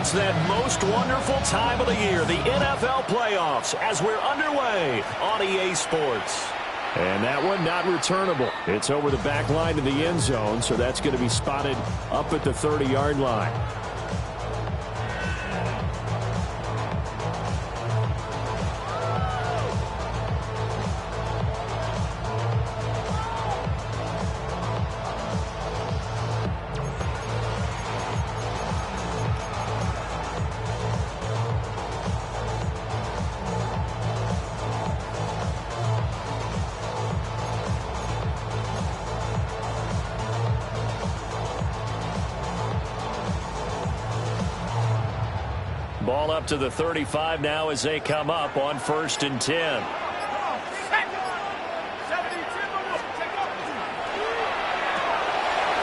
It's that most wonderful time of the year, the NFL playoffs, as we're underway on EA Sports. And that one not returnable. It's over the back line to the end zone, so that's going to be spotted up at the 30-yard line. Ball up to the 35 now as they come up on 1st and 10.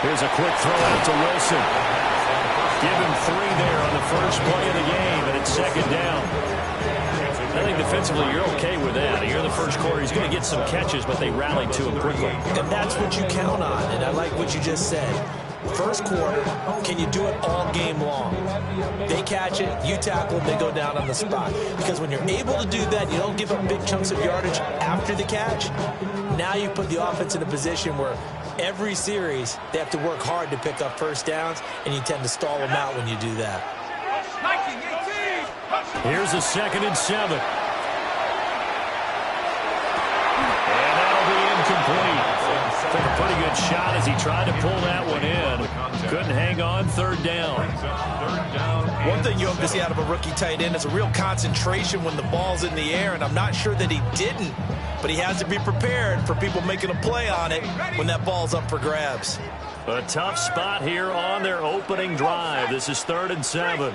Here's a quick throw out to Wilson. Give him 3 there on the first play of the game, and it's 2nd down. I think defensively you're okay with that. You're the first quarter. He's going to get some catches, but they rallied to him quickly. And that's what you count on, and I like what you just said. First quarter, can you do it all game long? They catch it, you tackle them, they go down on the spot. Because when you're able to do that, you don't give up big chunks of yardage after the catch. Now you put the offense in a position where every series they have to work hard to pick up first downs, and you tend to stall them out when you do that. Here's a 2nd and 7. And that'll be incomplete. Took a pretty good shot as he tried to pull that one in. Couldn't hang on. 3rd down. One thing you hope to see out of a rookie tight end is a real concentration when the ball's in the air, and I'm not sure that he didn't, but he has to be prepared for people making a play on it when that ball's up for grabs. A tough spot here on their opening drive. This is 3rd and 7.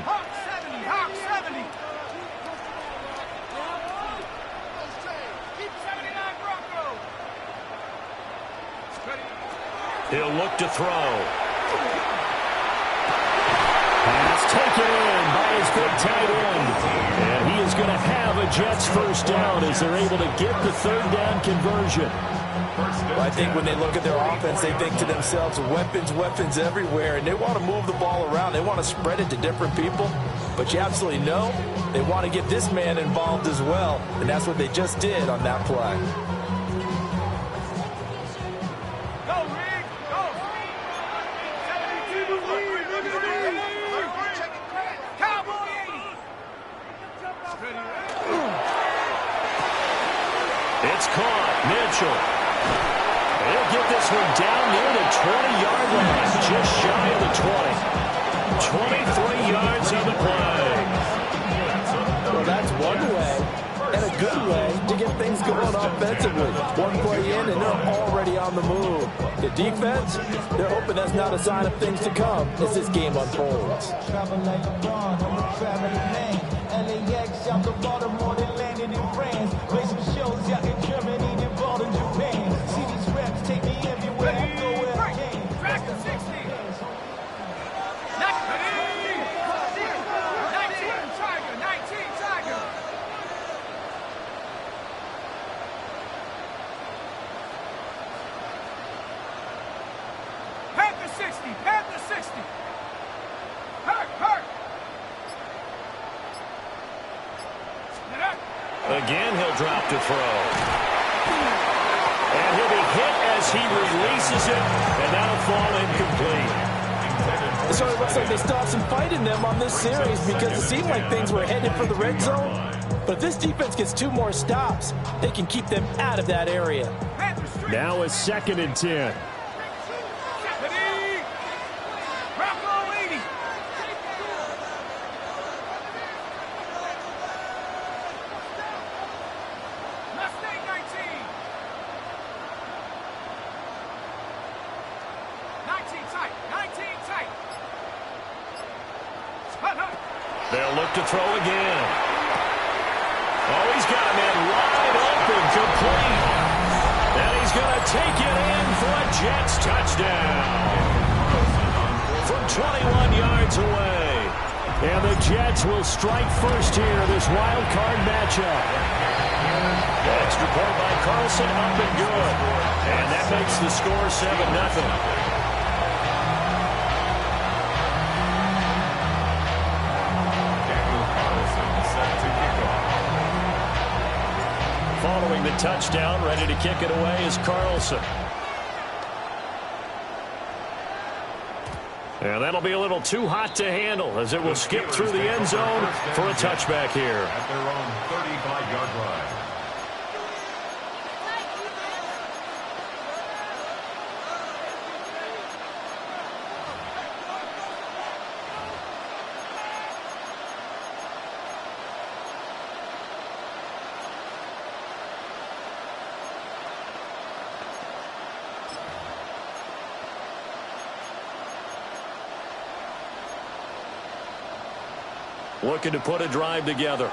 He'll look to throw. Pass taken in by his big tight end. And he is going to have a Jets first down as they're able to get the 3rd down conversion. Well, I think when they look at their offense, they think to themselves, weapons, weapons everywhere, and they want to move the ball around. They want to spread it to different people. But you absolutely know they want to get this man involved as well, and that's what they just did on that play. It's caught. Mitchell. He'll get this one down near the 20-yard line, just shy of the 20. 23 yards on the play. Well, that's one way, and a good way, to get things going offensively. One play in, and they're already on the move. The defense, they're hoping that's not a sign of things to come as this game unfolds. LAX out the Baltimore, they landed in France. Play some shows out in Germany, they bought in Japan. See these reps take me everywhere I go where I can. Track to 60. 19 Tiger. Panther 60. Hurt. Again, he'll drop to throw. And he'll be hit as he releases it, and that'll fall incomplete. So it looks like they still have some fight in them on this series because it seemed like things were headed for the red zone. But if this defense gets 2 more stops, they can keep them out of that area. Now a 2nd and 10. They'll look to throw again. Oh, he's got a man wide open, complete. And he's going to take it in for a Jets touchdown. From 21 yards away. And the Jets will strike first here, this wild card matchup. Extra point by Carlson, up and good. And that makes the score 7-0. Following the touchdown, ready to kick it away is Carlson. And that'll be a little too hot to handle as it will skip through the end zone for a touchback here. At their own 35-yard line. Looking to put a drive together.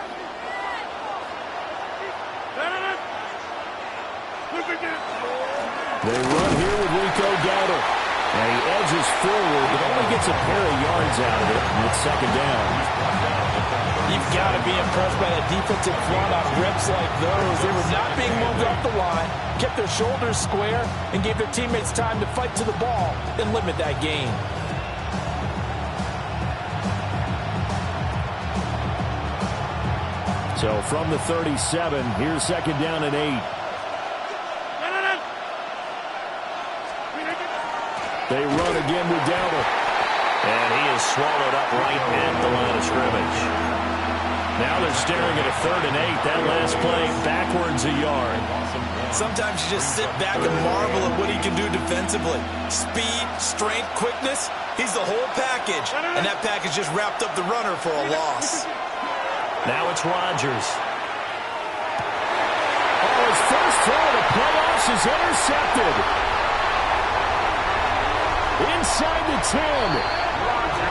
They run here with Gator. And he edges forward, but only gets a pair of yards out of it, and it's second down. You've got to be impressed by that defensive front on rips like those. They were not being moved up the line, kept their shoulders square, and gave their teammates time to fight to the ball and limit that gain. So from the 37, here's second down and 8. They run again with Gator. And he is swallowed up right at the line of scrimmage. Now they're staring at a 3rd and 8. That last play backwards a yard. Sometimes you just sit back and marvel at what he can do defensively. Speed, strength, quickness. He's the whole package. And that package just wrapped up the runner for a loss. Now it's Rodgers. Oh, his first throw of the playoffs is intercepted. Inside the 10.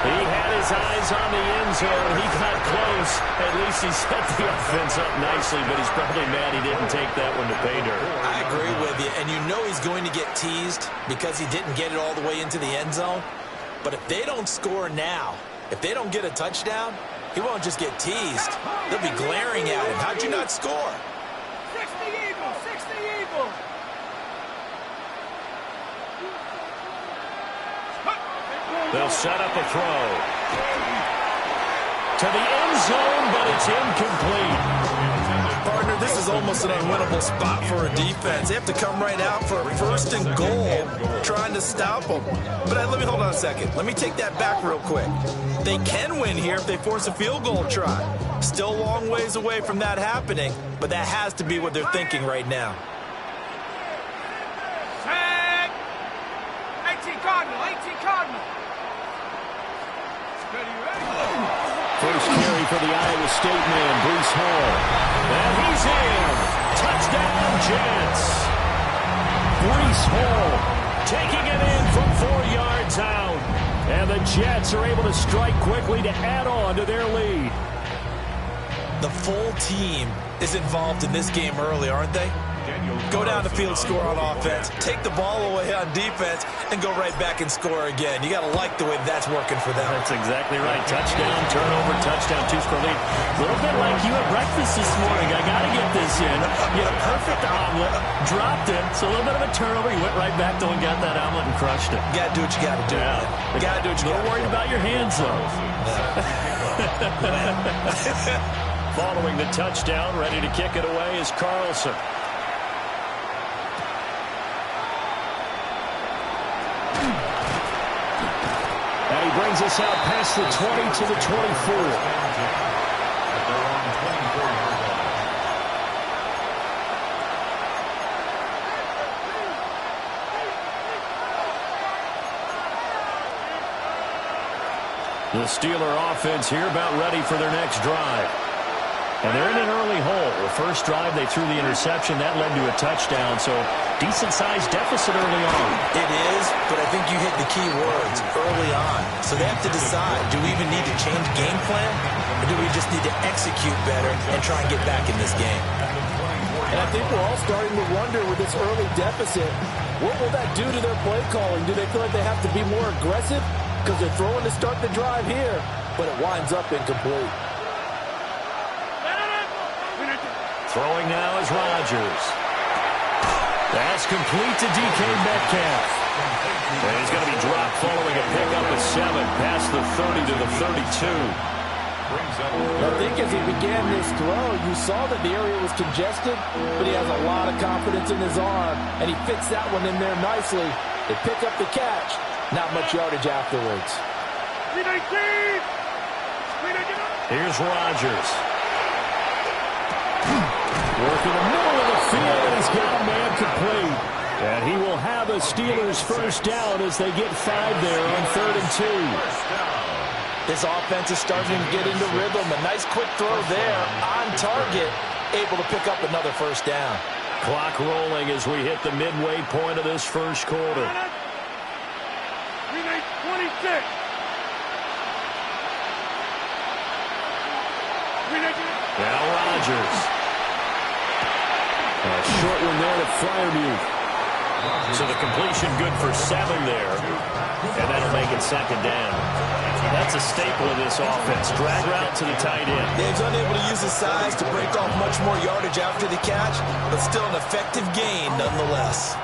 He had his eyes on the end zone. He got close. At least he set the offense up nicely, but he's probably mad he didn't take that one to pay dirt. I agree with you, and you know he's going to get teased because he didn't get it all the way into the end zone. But if they don't score now, if they don't get a touchdown, he won't just get teased. They'll be glaring at him. How'd you not score? 60 Eagles, 60 Eagles. They'll set up a throw. To the end zone, but it's incomplete. Partner, this is almost an unwinnable spot for a defense. They have to come right out for a 1st and goal, trying to stop them. But let me hold on a second. Let me take that back real quick. They can win here if they force a field goal try. Still a long ways away from that happening, but that has to be what they're thinking right now. 18 Cardinal, 18 Cardinal. First carry for the Iowa State man, Breece Hall. And he's in. Touchdown, Jets. Breece Hall taking it in from 4 yards out. And the Jets are able to strike quickly to add on to their lead. The full team is involved in this game early, aren't they? Go down the field, score on offense, take the ball away on defense, and go right back and score again. You got to like the way that's working for them. That's exactly right. Touchdown, turnover, touchdown, 2-score lead. A little bit like you at breakfast this morning. I got to get this in. You had a perfect omelet, dropped it, so a little bit of a turnover. You went right back though and got that omelet and crushed it. You got to do what you got to do. Yeah. You got to do what you got to do. Don't worry about your hands, though. Following the touchdown, ready to kick it away is Carlson. And he brings us out past the 20 to the 24. The Steeler offense here about ready for their next drive. And they're in an early hole. The first drive, they threw the interception. That led to a touchdown, so decent-sized deficit early on. It is, but I think you hit the key words, early on. So they have to decide, do we even need to change game plan, or do we just need to execute better and try and get back in this game? And I think we're all starting to wonder with this early deficit, what will that do to their play calling? Do they feel like they have to be more aggressive? Because they're throwing to start the drive here, but it winds up incomplete. Throwing now is Rodgers. That's complete to DK Metcalf. And he's going to be dropped following a pickup of 7 past the 30 to the 32. I think as he began this throw, you saw that the area was congested, but he has a lot of confidence in his arm, and he fits that one in there nicely. They pick up the catch. Not much yardage afterwards. Here's Rodgers. Working the middle of the field, and he's got a man complete. And he will have a Steelers first down as they get 5 there on 3rd and 2. This offense is starting to get into rhythm. A nice quick throw there on target, able to pick up another first down. Clock rolling as we hit the midway point of this first quarter. 26. Now Rodgers. A short one there to Freiermuth. So the completion good for 7 there. And that'll make it 2nd down. That's a staple of this offense. Drag route to the tight end. Dave's unable to use his size to break off much more yardage after the catch, but still an effective gain nonetheless.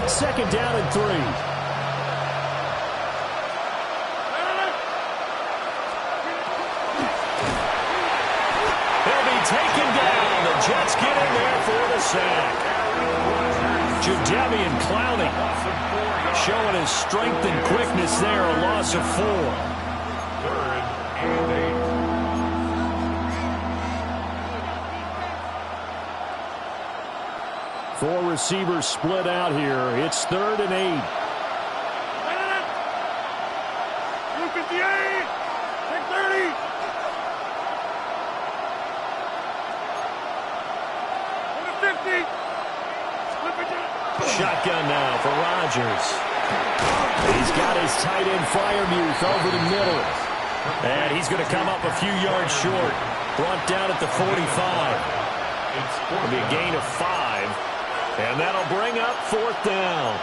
Second down and 3. He'll be taken down. The Jets get in there for the sack. Jadeveon Clowney showing his strength and quickness there. A loss of 4. 3rd and 8. 4 receivers split out here. It's 3rd and 8. Blue 58. Take 30. Go to 50. Shotgun now for Rodgers. He's got his tight end Freiermuth over the middle. And he's going to come up a few yards short. Brought down at the 45. It'll be a gain of 5. And that'll bring up 4th down.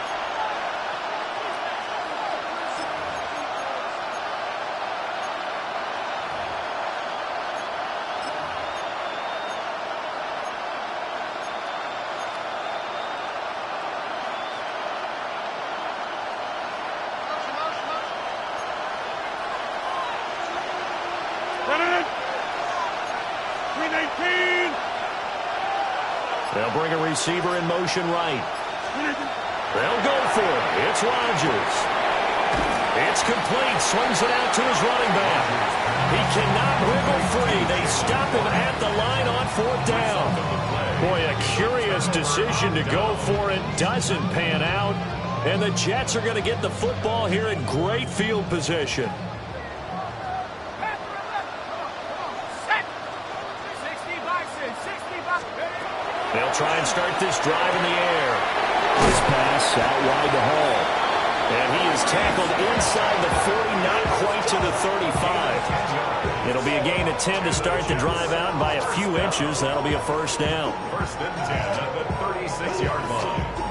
They'll bring a receiver in motion right. They'll go for it. It's Rodgers. It's complete. Swings it out to his running back. He cannot wriggle free. They stop him at the line on 4th down. Boy, a curious decision to go for it. Doesn't pan out. And the Jets are going to get the football here in great field position. They'll try and start this drive in the air. This pass out wide to Hall. And he is tackled inside the 40, not quite to the 35. It'll be a gain of 10 to start the drive out, and by a few inches, that'll be a first down. 1st and 10 at the 36-yard line.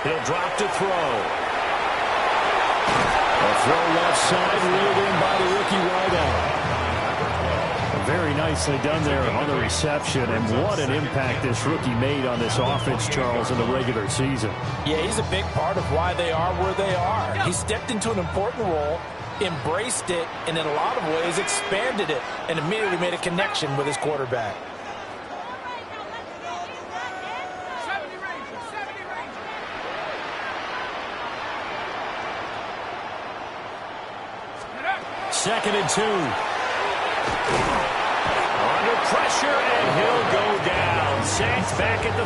He'll drop to throw. A throw left side, reeled in by the rookie wideout. Very nicely done there on the reception, and what an impact this rookie made on this offense, Charles, in the regular season. Yeah, he's a big part of why they are where they are. He stepped into an important role, embraced it, and in a lot of ways expanded it, and immediately made a connection with his quarterback. Second and 2. Under pressure, and he'll go down. Sacked back at the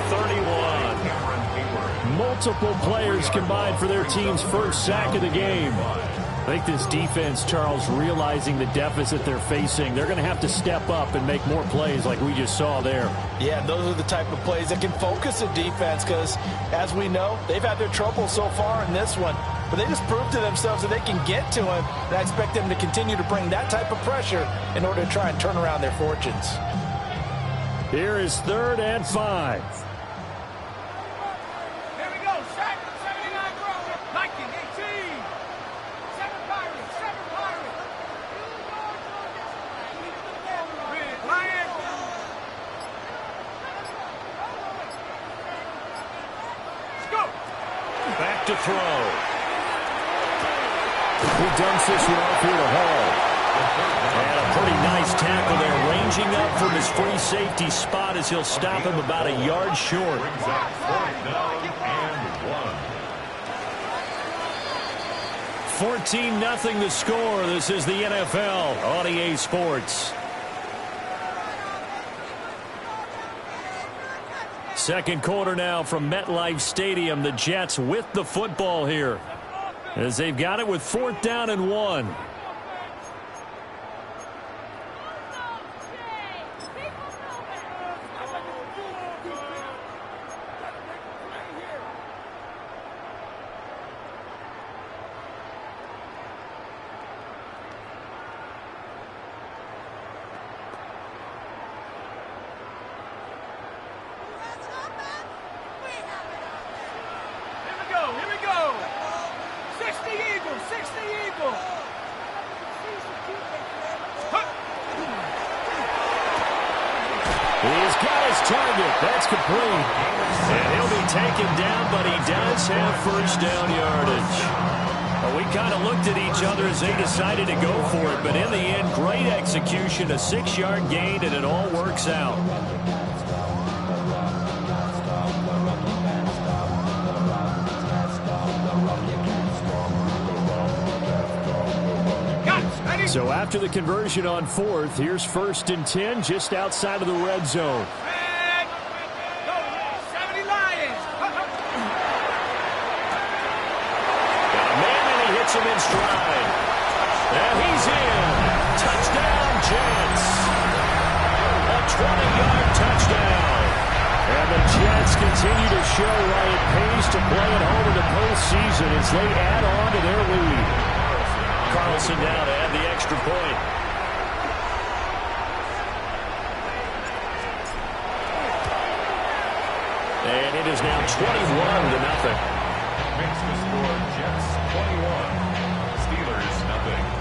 31. Multiple players combined for their team's first sack of the game. I think this defense, Charles, realizing the deficit they're facing, they're going to have to step up and make more plays like we just saw there. Yeah, those are the type of plays that can focus a defense because, as we know, they've had their trouble so far in this one. But they just proved to themselves that they can get to him, and I expect them to continue to bring that type of pressure in order to try and turn around their fortunes. Here is 3rd and 5. Here we go. 79 Viking 18. 7 Pirates. 7 Pirates. Lion. Let's go. Back to throw. He dumps this one off here to Hall. And a pretty nice tackle there, ranging up from his free safety spot as he'll stop him about a yard short. 14-0 the score. This is the NFL on EA Sports. Second quarter now from MetLife Stadium. The Jets with the football here as they've got it with 4th down and 1. He's got his target. That's complete. And he'll be taken down, but he does have first down yardage. Well, we kind of looked at each other as they decided to go for it, but in the end, great execution, a 6-yard gain, and it all works out. So after the conversion on 4th, here's 1st and 10 just outside of the red zone. 70 Lions. Got a man and he hits him in stride. And he's in. Touchdown, Jets. A 20-yard touchdown. And the Jets continue to show why it pays to play at home in the postseason as they add on to their lead. Carlson now to add the extra point. And it is now 21-0. Makes the score Jets 21, Steelers 0.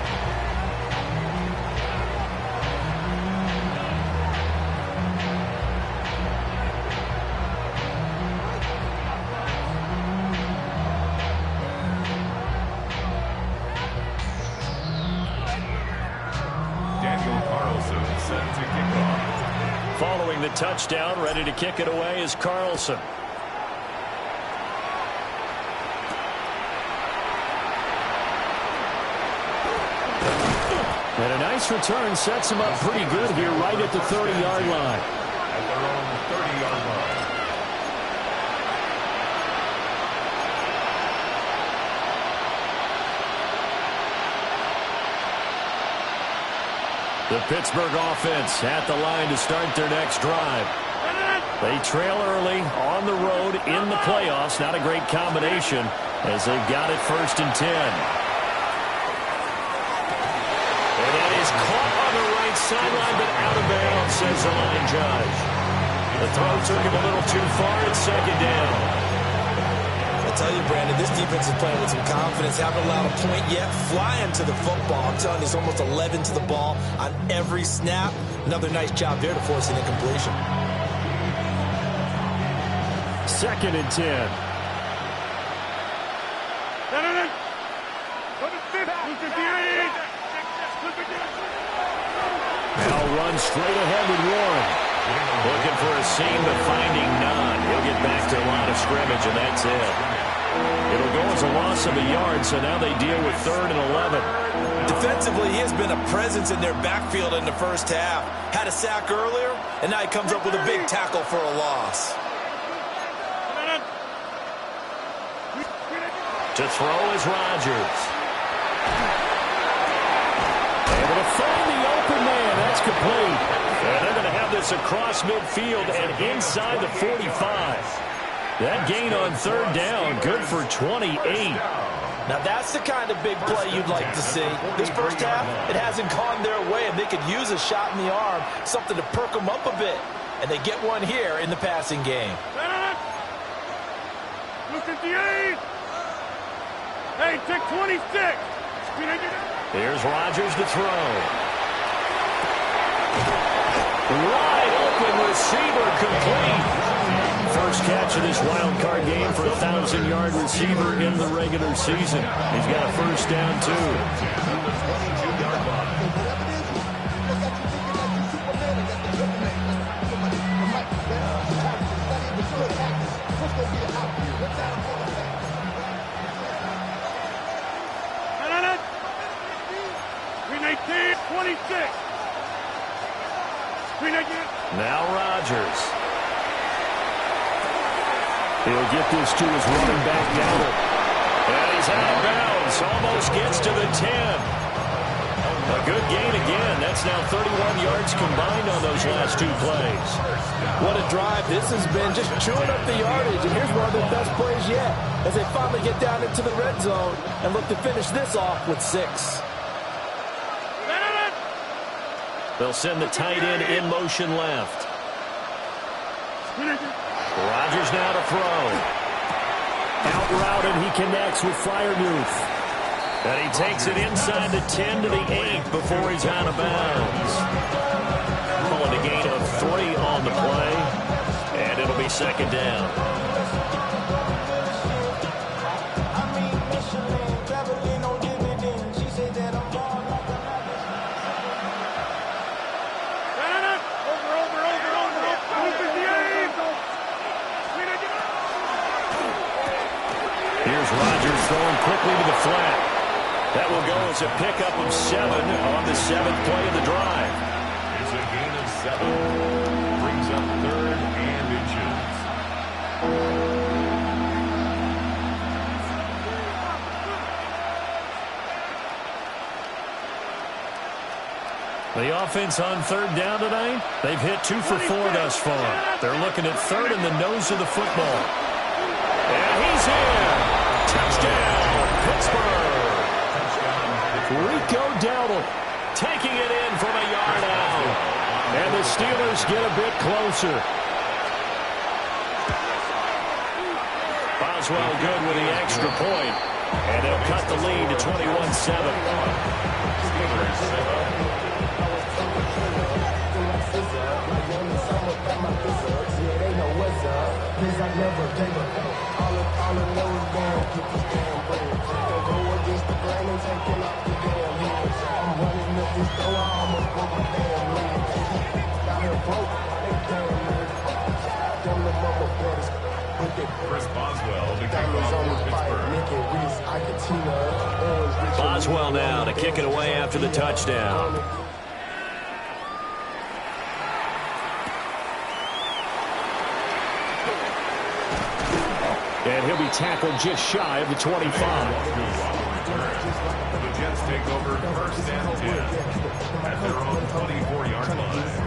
Following the touchdown, ready to kick it away is Carlson. And a nice return sets him up pretty good here right at the 30-yard line. At their own 30-yard line. The Pittsburgh offense at the line to start their next drive. They trail early on the road in the playoffs. Not a great combination as they've got it 1st and 10. And that is caught on the right sideline, but out of bounds, says the line judge. The throw took him a little too far. It's 2nd down. I tell you, Brandon, this defense is playing with some confidence. Haven't allowed a point yet. Flying to the football. I'm telling you, it's almost 11 to the ball on every snap. Another nice job there to force an incompletion. 2nd and 10. Now run straight ahead with Warren. Looking for a seam, but finding none. He'll get back to the line of scrimmage, and that's it. It'll go as a loss of a yard, so now they deal with 3rd and 11. Defensively, he has been a presence in their backfield in the first half. Had a sack earlier, and now he comes up with a big tackle for a loss. To throw is Rodgers. Able to find the open man. That's complete. And they're going to have this across midfield and inside the 45. That gain on 3rd down, good for 28. Now that's the kind of big play you'd like to see. This first half, it hasn't gone their way, and they could use a shot in the arm, something to perk them up a bit. And they get one here in the passing game. Look at the 8. Hey, take 26. Here's Rodgers to throw. Wide open receiver complete. First catch of this wild card game for a 1,000-yard receiver in the regular season. He's got a first down, too. Now Rodgers. He'll get this to his running back Gator. And he's out of bounds. Almost gets to the 10. A good gain again. That's now 31 yards combined on those last 2 plays. What a drive this has been, just chewing up the yardage. And here's one of their best plays yet as they finally get down into the red zone and look to finish this off with 6. They'll send the tight end in motion left. Rodgers now to throw. Out route, and he connects with Freiermuth. And he takes it inside the 10 to the 8 before he's out of bounds. Pulling a gain of 3 on the play. And it'll be second down. Here's Rodgers throwing quickly to the flat. That will go as a pickup of 7 on the 7th play of the drive. It's a gain of 7. Brings up 3rd and inches. The offense on 3rd down tonight, they've hit 2 for 4 thus far. They're looking at 3rd in the nose of the football. And he's in. Touchdown, Pittsburgh. Rico Dowdle taking it in from a yard out. And the Steelers get a bit closer. Boswell good with the extra point. And they'll cut the lead to 21-7. Chris Boswell to kick off for Pittsburgh. Boswell now to kick it away after the touchdown. And he'll be tackled just shy of the 25. The Jets take over 1st and 10 at their own 24-yard line.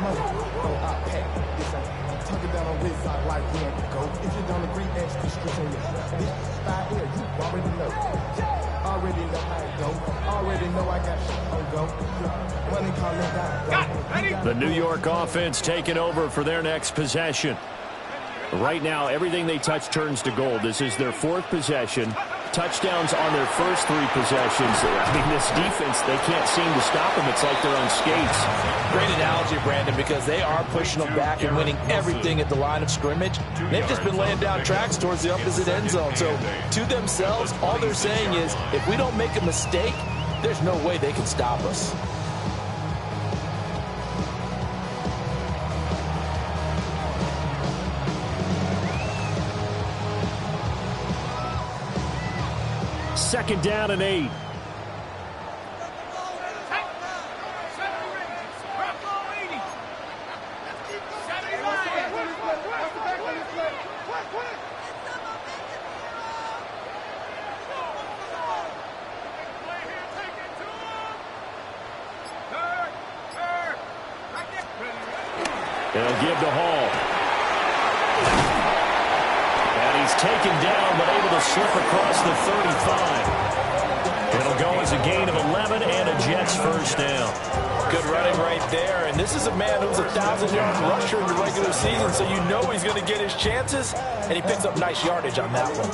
The New York offense taking over for their next possession. Right now, everything they touch turns to gold. This is their 4th possession. Touchdowns on their first 3 possessions. I mean, this defense, they can't seem to stop them. It's like they're on skates. Great analogy, Brandon, because they are pushing them back and winning everything at the line of scrimmage. They've just been laying down tracks towards the opposite end zone. So, to themselves, all they're saying is, if we don't make a mistake, there's no way they can stop us. Second down and 8. They'll give to Hall. And he's taken down, but able to slip across the 35. It'll go as a gain of 11 and a Jets first down. Good running right there. And this is a man who's a 1,000-yard rusher in the regular season, so you know he's going to get his chances, and he picks up nice yardage on that one.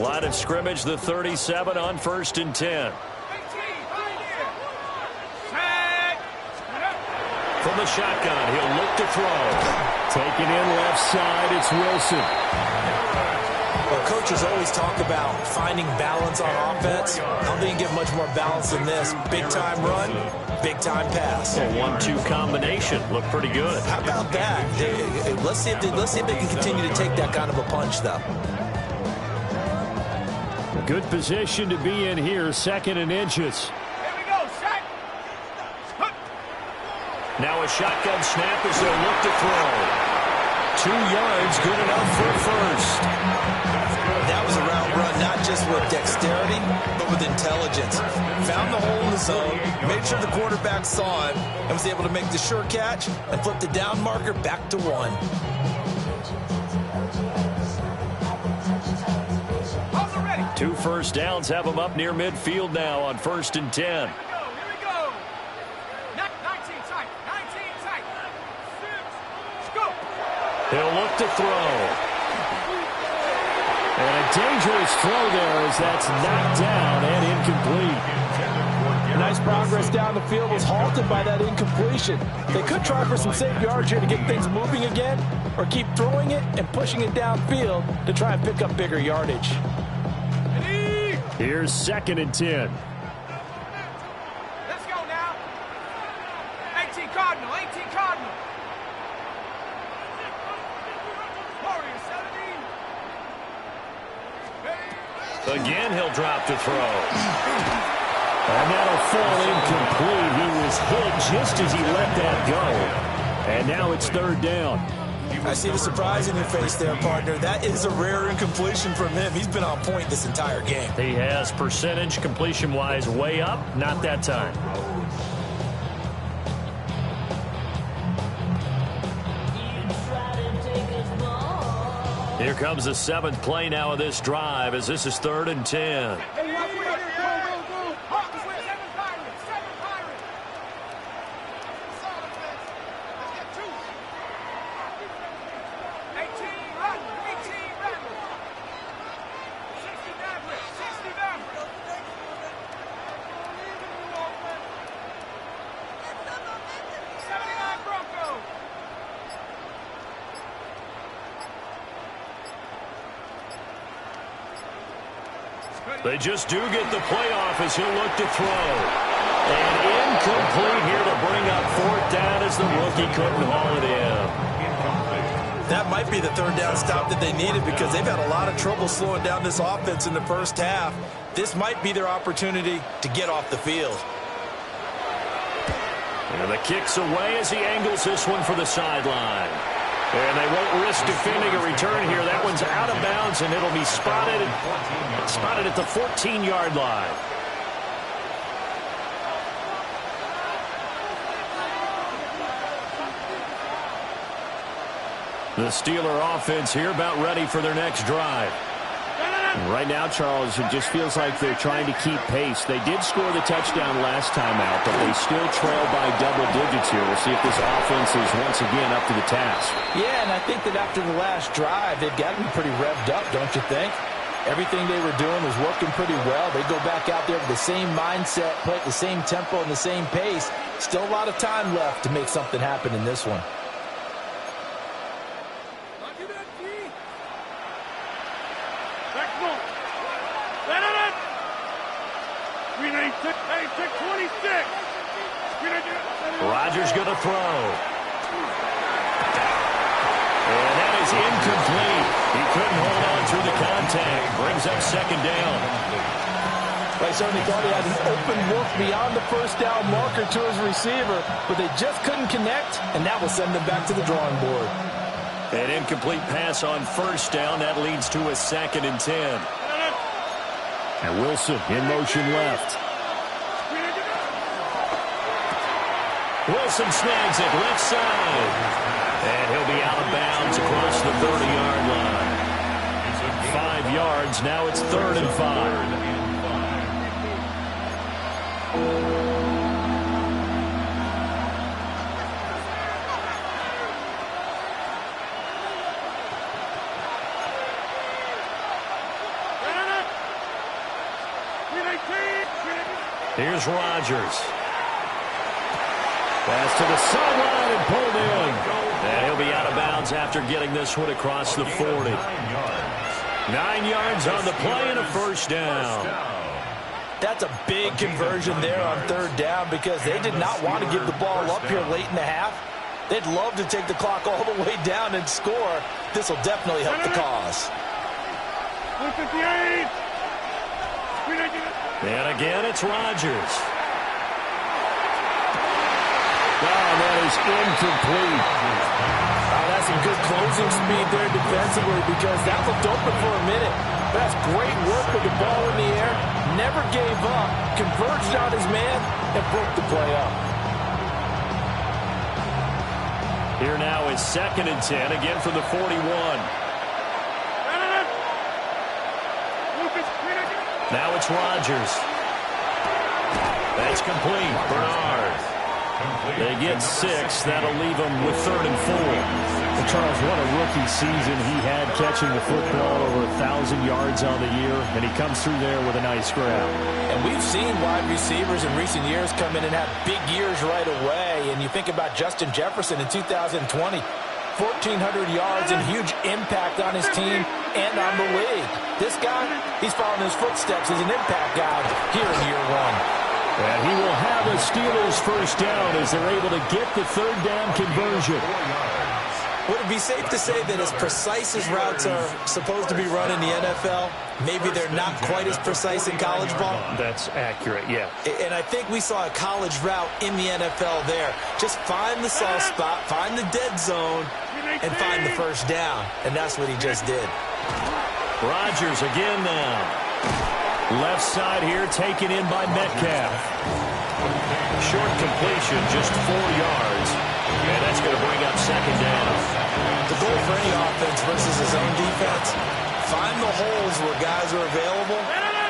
Line of scrimmage, the 37 on 1st and 10. From the shotgun, he'll look to throw. Taking in left side, it's Wilson. Well, coaches always talk about finding balance on offense. I don't think you get much more balance than this. Big-time run, big-time pass. A 1-2 combination. Looked pretty good. How about that? Let's see if they can continue to take that kind of a punch, though. Good position to be in here, 2nd and inches. Now a shotgun snap as they'll look to throw. 2 yards, good enough for a first. That was a route run, not just with dexterity, but with intelligence. Found the hole in the zone, made sure the quarterback saw him, and was able to make the sure catch and flip the down marker back to 1. 2 first downs have them up near midfield now on 1st and 10. He'll look to throw. And a dangerous throw there as that's knocked down and incomplete. Nice progress down the field was halted by that incompletion. They could try for some safe yards here to get things moving again, or keep throwing it and pushing it downfield to try and pick up bigger yardage. Here's 2nd and 10. Let's go now. 18 Cardinal, 18 Cardinal. Warriors 17. Again, he'll drop to throw. And that'll fall incomplete. He was hit just as he let that go. And now it's 3rd down. I see the surprise in your face there, partner. That is a rare incompletion from him. He's been on point this entire game. He has percentage completion-wise way up. Not that time. Here comes the 7th play now of this drive as this is 3rd and 10. They just do get the playoff as he'll look to throw. And incomplete here to bring up 4th down as the rookie couldn't haul it in. That might be the 3rd down stop that they needed because they've had a lot of trouble slowing down this offense in the first half. This might be their opportunity to get off the field. And the kick's away as he angles this one for the sideline. And they won't risk defending a return here. That one's out of bounds, and it'll be spotted at the 14-yard line. The Steeler offense here about ready for their next drive. Right now, Charles, it just feels like they're trying to keep pace. They did score the touchdown last time out, but they still trail by double digits here. We'll see if this offense is once again up to the task. Yeah, and I think that after the last drive, they've gotten pretty revved up, don't you think? Everything they were doing was working pretty well. They go back out there with the same mindset, play at the same tempo and the same pace. Still a lot of time left to make something happen in this one. Rodgers going to throw. And that is incomplete. He couldn't hold on through the contact. Brings up 2nd down. I certainly thought he had an open look beyond the 1st down marker to his receiver, but they just couldn't connect, and that will send them back to the drawing board. An incomplete pass on 1st down. That leads to a 2nd and 10. And Wilson in motion left. Wilson snags it left side. And he'll be out of bounds across the 30-yard line. 5 yards. Now it's 3rd and 5. Here's Rodgers. Pass to the sideline and pulled in. And he'll be out of bounds after getting this one across the 40. 9 yards on the play and a first down. That's a big conversion there on 3rd down because they did not want to give the ball up here late in the half. They'd love to take the clock all the way down and score. This will definitely help the cause. 158. And again, it's Rodgers. And that is incomplete. That's some good closing speed there defensively because that looked open for a minute. That's great work with the ball in the air. Never gave up. Converged on his man and broke the play up. Here now is 2nd and 10, again from the 41. Now it's Rodgers. That's complete. Bernard. They get 6. That'll leave them with 3rd and 4. And Charles, what a rookie season he had catching the football, over 1,000 yards on the year, and he comes through there with a nice grab. And we've seen wide receivers in recent years come in and have big years right away. And you think about Justin Jefferson in 2020, 1,400 yards and huge impact on his team and on the league. This guy, he's following his footsteps as an impact guy here in year 1. And he will have a Steelers first down as they're able to get the 3rd down conversion. Would it be safe to say that as precise as routes are supposed to be run in the NFL, maybe they're not quite as precise in college ball? That's accurate, yeah. And I think we saw a college route in the NFL there. Just find the soft spot, find the dead zone, and find the first down. And that's what he just did. Rodgers again now. Left side here taken in by Metcalf. Short completion, just 4 yards. And that's going to bring up 2nd down. The goal for any offense versus his own defense, find the holes where guys are available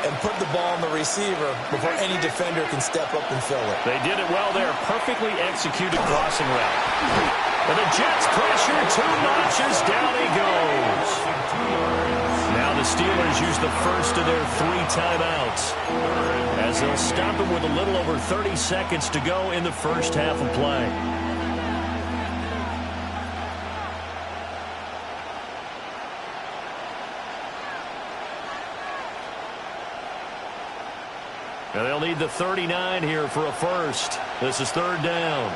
and put the ball on the receiver before any defender can step up and fill it. They did it well there. Perfectly executed crossing route. And the Jets pressure, 2 notches, down he goes. Now the Steelers use the first of their 3 timeouts as they'll stop him with a little over 30 seconds to go in the first half of play. And they'll need the 39 here for a first. This is 3rd down.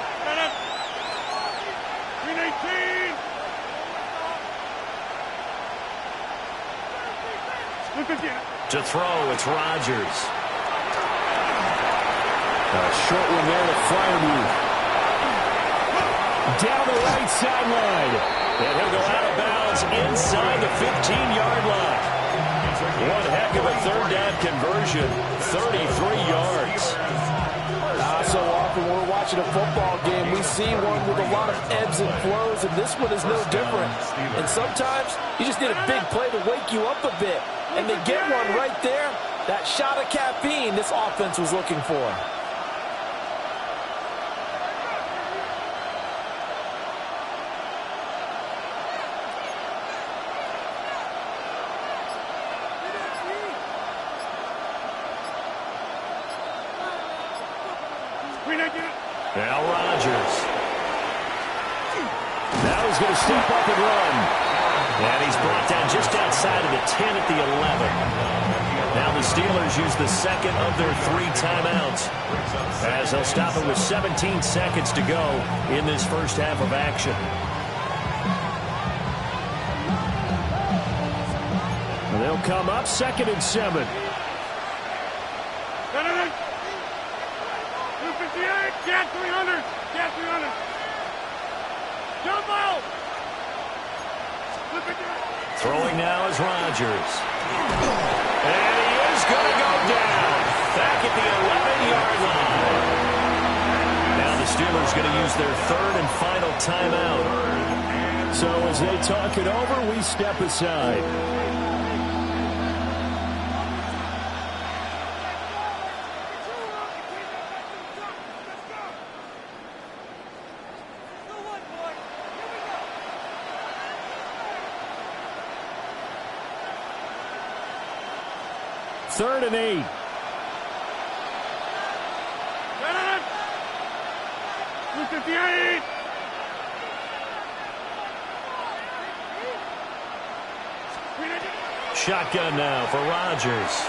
To throw, it's Rodgers. A short one there to Fryermuth. Down the right sideline. And he'll go out of bounds inside the 15-yard line. One heck of a 3rd down conversion. 33 yards. So often when we're watching a football game, we see one with a lot of ebbs and flows, and this one is no different. And sometimes you just need a big play to wake you up a bit. And they get one right there. That shot of caffeine this offense was looking for. Now Rodgers. Now he's going to step up and run. And he's brought down just outside of the 10 at the 11. Now the Steelers use the 2nd of their 3 timeouts as they'll stop it with 17 seconds to go in this first half of action. And they'll come up 2nd and 7. Get 300! Get 300! Jump out! Throwing now is Rodgers. And he is going to go down. Back at the 11-yard line. Now the Steelers going to use their 3rd and final timeout. So as they talk it over, we step aside. 3rd and 8. Shotgun now for Rodgers.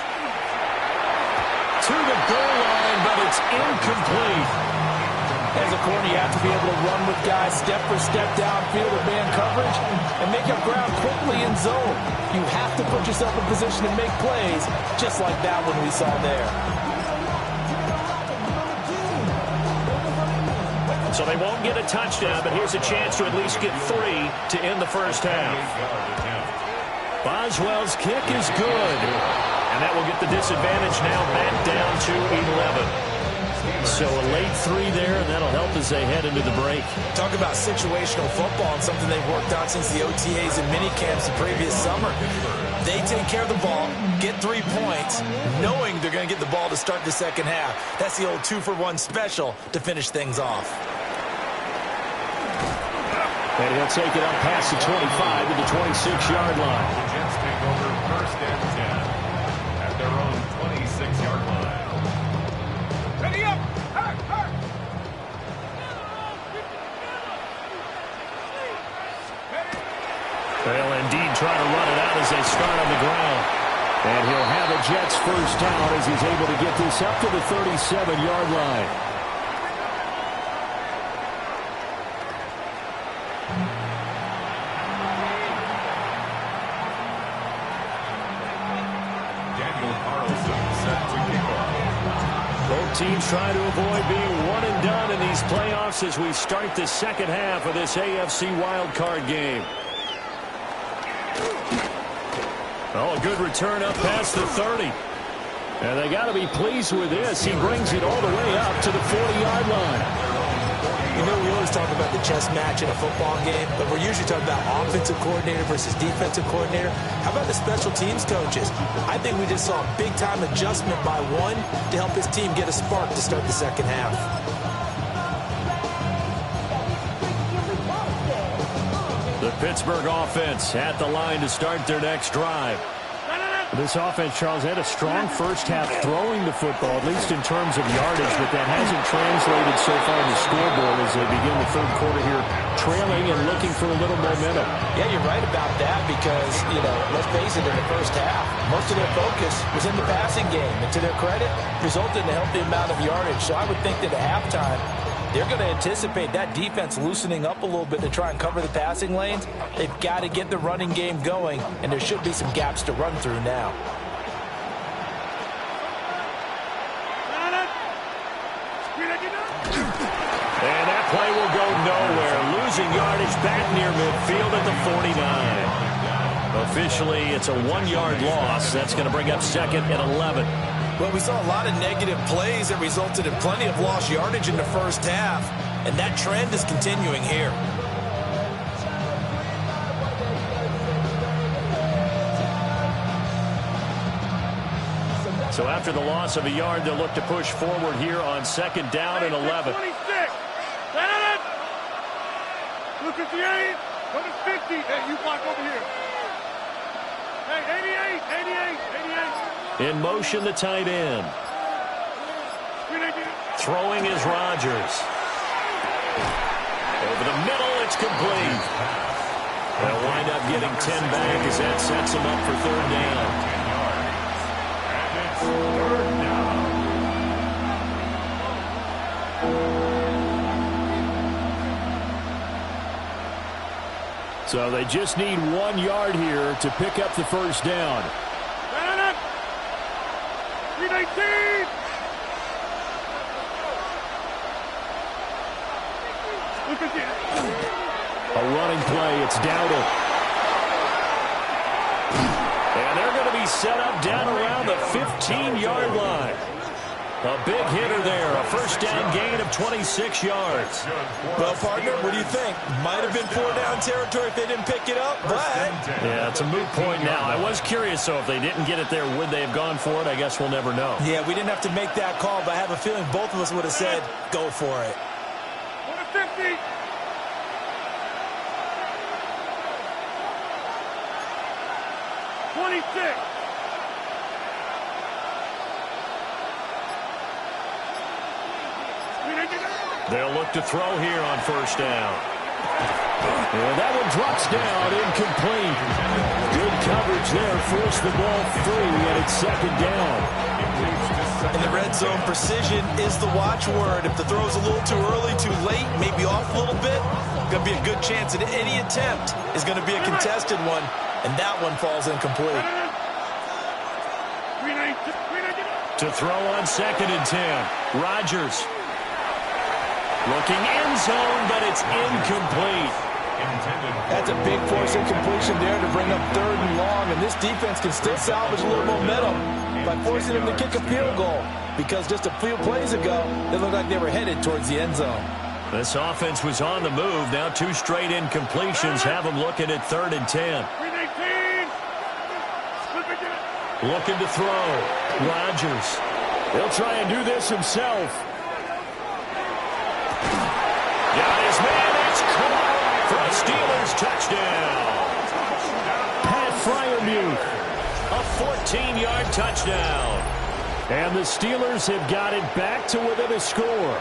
To the goal line, but it's incomplete. As a corner, you have to be able to run with guys step for step downfield with man coverage and make up ground quickly in zone. You have to put yourself in position to make plays, just like that one we saw there. So they won't get a touchdown, but here's a chance to at least get 3 to end the first half. Boswell's kick is good. And that will get the disadvantage now back down to 11. So a late 3 there, and that'll help as they head into the break. Talk about situational football and something they've worked on since the OTAs and minicamps the previous summer. They take care of the ball, get 3 points, knowing they're going to get the ball to start the second half. That's the old 2-for-1 special to finish things off. And he'll take it up past the 25 to the 26-yard line. The Jets take over 1st and 10 at their own 26-yard line. Ready up! Hurt! They'll indeed try to run it out as they start on the ground. And he'll have a Jets first down as he's able to get this up to the 37-yard line. Both teams trying to avoid being one and done in these playoffs as we start the second half of this AFC wildcard game. Oh, a good return up past the 30. And they got to be pleased with this. He brings it all the way up to the 40-yard line. You know, we always talk about the chess match in a football game, but we're usually talking about offensive coordinator versus defensive coordinator. How about the special teams coaches? I think we just saw a big-time adjustment by one to help his team get a spark to start the second half. The Pittsburgh offense at the line to start their next drive. This offense, Charles, had a strong first half throwing the football, at least in terms of yardage, but that hasn't translated so far in the scoreboard as they begin the third quarter here, trailing and looking for a little momentum. Yeah, you're right about that because, you know, let's face it, in the first half, most of their focus was in the passing game, and to their credit, resulted in a healthy amount of yardage. So I would think that at halftime, they're going to anticipate that defense loosening up a little bit to try and cover the passing lanes. They've got to get the running game going, and there should be some gaps to run through now. And that play will go nowhere. Losing yardage back near midfield at the 49. Officially, it's a 1-yard loss. That's going to bring up second and 11. Well, we saw a lot of negative plays that resulted in plenty of lost yardage in the first half, and that trend is continuing here. So after the loss of a yard, they'll look to push forward here on second down and 11. 26. Look at the 8. Go to 50. Hey, you block over here. Hey, 88. In motion, the tight end. Throwing is Rodgers. Over the middle, it's complete. They'll wind up getting 10 back as that sets them up for third down. And it's third down. So they just need 1 yard here to pick up the first down. 319. Look at this. A running play, it's Dowdle. And they're going to be set up down around the 15-yard line. A big hitter there, a first down gain of 26 yards. Well, partner, what do you think? Might have been 4-down territory if they didn't pick it up, but... Yeah, it's a moot point now. I was curious, so if they didn't get it there, would they have gone for it? I guess we'll never know. Yeah, we didn't have to make that call, but I have a feeling both of us would have said, go for it. Go to 50. They'll look to throw here on first down. And that one drops down, incomplete. Good coverage there, forced the ball free, and it's second down. In the red zone, precision is the watchword. If the throw's a little too early, too late, maybe off a little bit, going to be a good chance that any attempt is going to be a contested one, and that one falls incomplete. To throw on second and 10, Rodgers. Looking end zone, but it's incomplete. That's a big force incompletion there to bring up third and long, and this defense can still salvage a little momentum by forcing them to kick a field goal, because just a few plays ago, they looked like they were headed towards the end zone. This offense was on the move. Now 2 straight incompletions have them looking at third and 10. Looking to throw. Rodgers. He'll try and do this himself. Got his man. It's caught for a Steelers touchdown. Pat Freiermuth. A 14-yard touchdown. And the Steelers have got it back to within a score.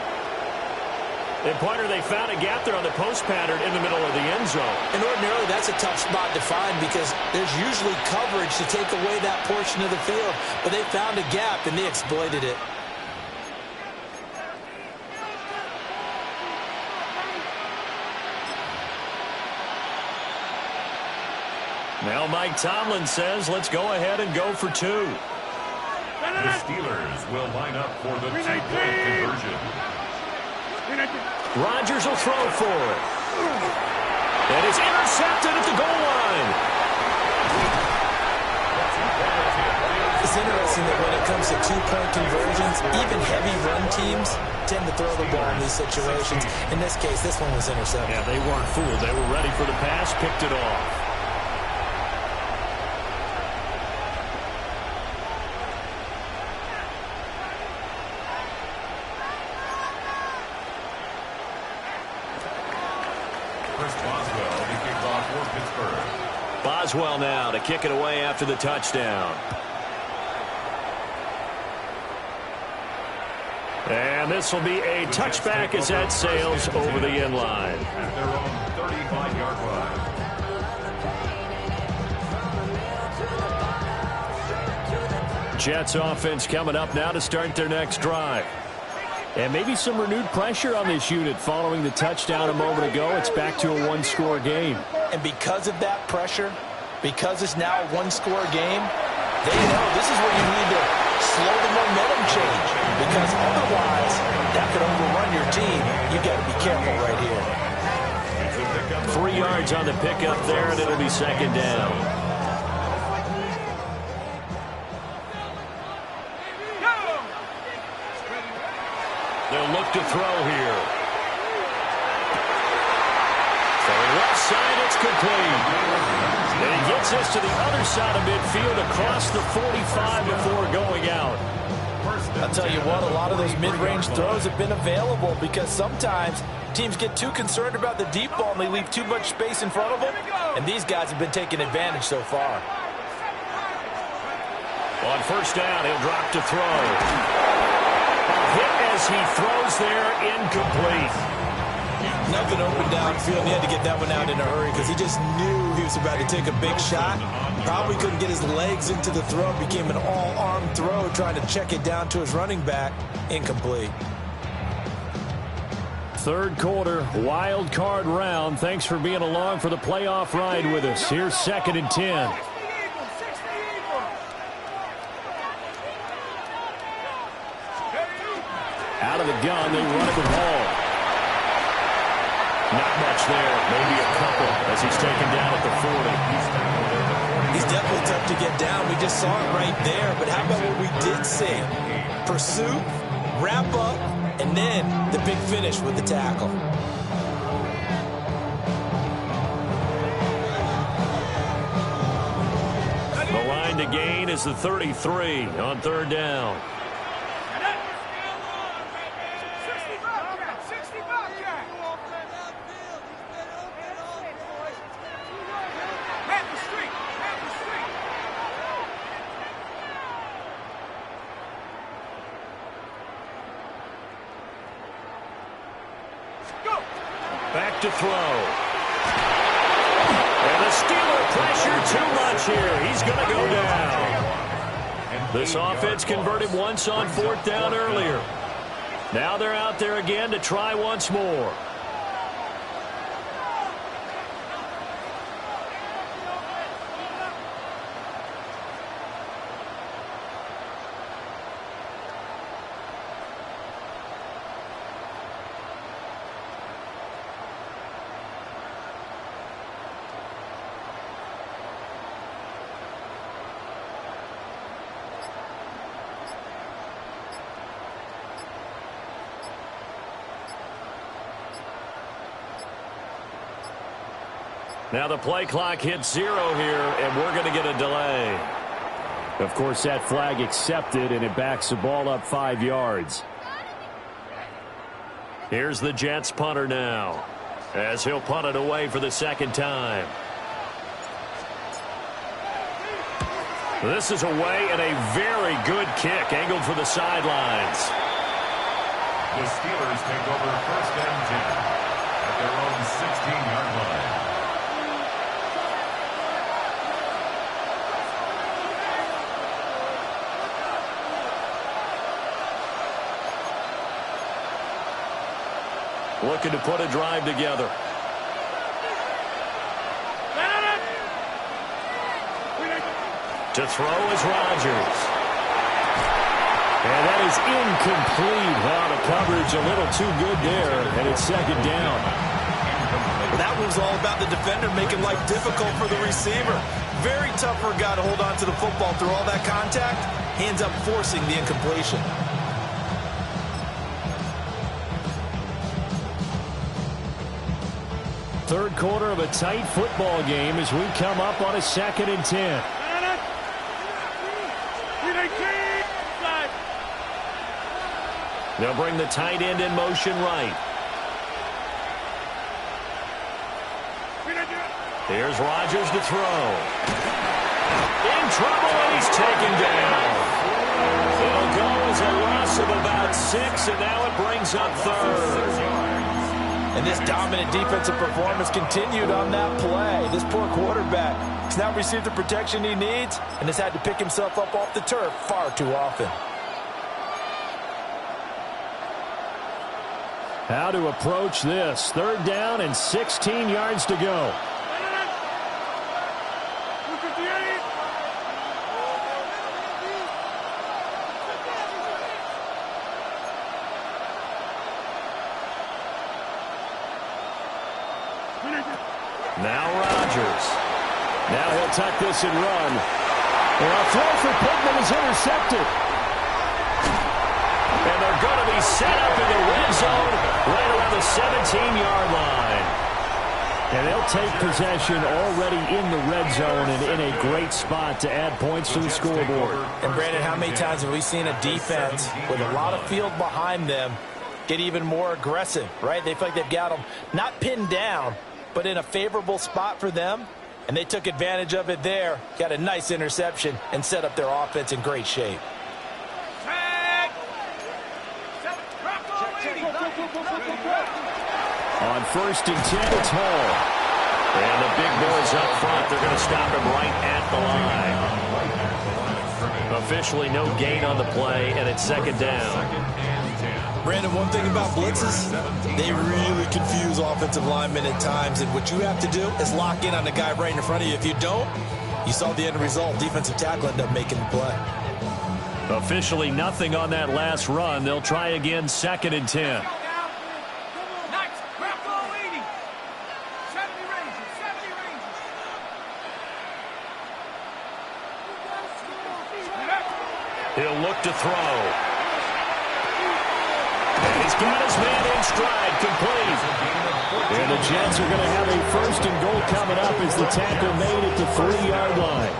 And, partner, they found a gap there on the post pattern in the middle of the end zone. And ordinarily, that's a tough spot to find because there's usually coverage to take away that portion of the field. But they found a gap, and they exploited it. Now Mike Tomlin says, let's go ahead and go for 2. The Steelers will line up for the 2-point conversion. Rodgers will throw for it. And it's intercepted at the goal line. It's interesting that when it comes to 2-point conversions, even heavy run teams tend to throw the ball in these situations. In this case, this one was intercepted. Yeah, they weren't fooled. They were ready for the pass, picked it off. Boswell now to kick it away after the touchdown. And this will be a touchback as that sails over the end line. At their own 35-yard line. Jets offense coming up now to start their next drive. And maybe some renewed pressure on this unit following the touchdown a moment ago. It's back to a one-score game. And because of that pressure, because it's now a one-score game, they know this is where you need to slow the momentum change. Because otherwise, that could overrun your team. You've got to be careful right here. 3 yards on the pickup there, and it'll be second down. They'll look to throw here. Throwing left side, it's complete. And he gets this to the other side of midfield across the 45 before going out. I'll tell you what, a lot of those mid-range throws have been available because sometimes teams get too concerned about the deep ball and they leave too much space in front of them, and these guys have been taking advantage so far. On first down, he'll drop to throw. Hit as he throws there, incomplete. Nothing open downfield. He had to get that one out in a hurry because he just knew he was about to take a big shot. Probably couldn't get his legs into the throw. Became an all-arm throw, trying to check it down to his running back. Incomplete. Third quarter, wild card round. Thanks for being along for the playoff ride with us. Here's second and 10. Out of the gun, they run it with Hall. Not much there, maybe a couple as he's taken down at the 40. He's definitely tough to get down. We just saw it right there. But how about what we did see? Pursuit, wrap up, and then the big finish with the tackle. The line to gain is the 33 on third down. to throw. And the Steeler pressure too much here. He's going to go down. This offense converted once on 4th down earlier. Now they're out there again to try once more. Now the play clock hits 0 here, and we're going to get a delay. Of course, that flag accepted, and it backs the ball up 5 yards. Here's the Jets punter now, as he'll punt it away for the 2nd time. This is away, and a very good kick angled for the sidelines. The Steelers take over 1st and 10 at their own 16-yard line. Looking to put a drive together. To throw is Rodgers. And that is incomplete. Wow, the coverage a little too good there, and it's 2nd down. That was all about the defender making life difficult for the receiver. Very tough for a guy to hold on to the football through all that contact. He ends up forcing the incompletion. Third quarter of a tight football game as we come up on a 2nd and 10. They'll bring the tight end in motion right. Here's Rodgers to throw. In trouble, and he's taken down. It'll go as a loss of about 6, and now it brings up 3rd. And this dominant defensive performance continued on that play. This poor quarterback has now received the protection he needs and has had to pick himself up off the turf far too often. How to approach this. 3rd down and 16 yards to go. Now Rodgers. Now he'll tuck this and run. And a throw for Pittman is intercepted. And they're going to be set up in the red zone right around the 17-yard line. And they'll take possession already in the red zone and in a great spot to add points to the scoreboard. And Brandon, how many times have we seen a defense with a lot of field behind them get even more aggressive, right? They feel like they've got them not pinned down, but in a favorable spot for them, and they took advantage of it there, got a nice interception, and set up their offense in great shape. On 1st and 10, it's Hall. And the big boys up front, they're going to stop him right at the line. Officially no gain on the play, and it's 2nd down. Brandon, one thing about blitzes, they really confuse offensive linemen at times, and what you have to do is lock in on the guy right in front of you. If you don't, you saw the end result. Defensive tackle ended up making the play. Officially nothing on that last run. They'll try again, 2nd and 10. He'll look to throw. And he's got his man in stride, complete. And the Jets are going to have a 1st and goal coming up as the tackle made at the 3-yard line.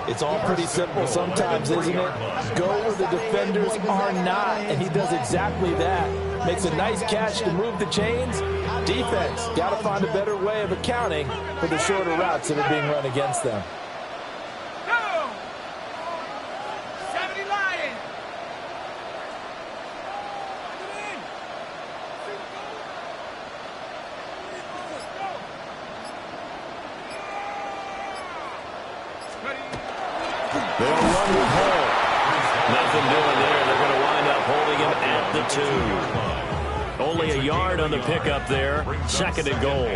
It's all pretty simple sometimes, isn't it? Go where the defenders are not, and he does exactly that. Makes a nice catch to move the chains. Defense, got to find a better way of accounting for the shorter routes that are being run against them. They'll run with Hall. Nothing doing there. They're going to wind up holding him at the 2. Only a yard on the pickup there. 2nd and goal.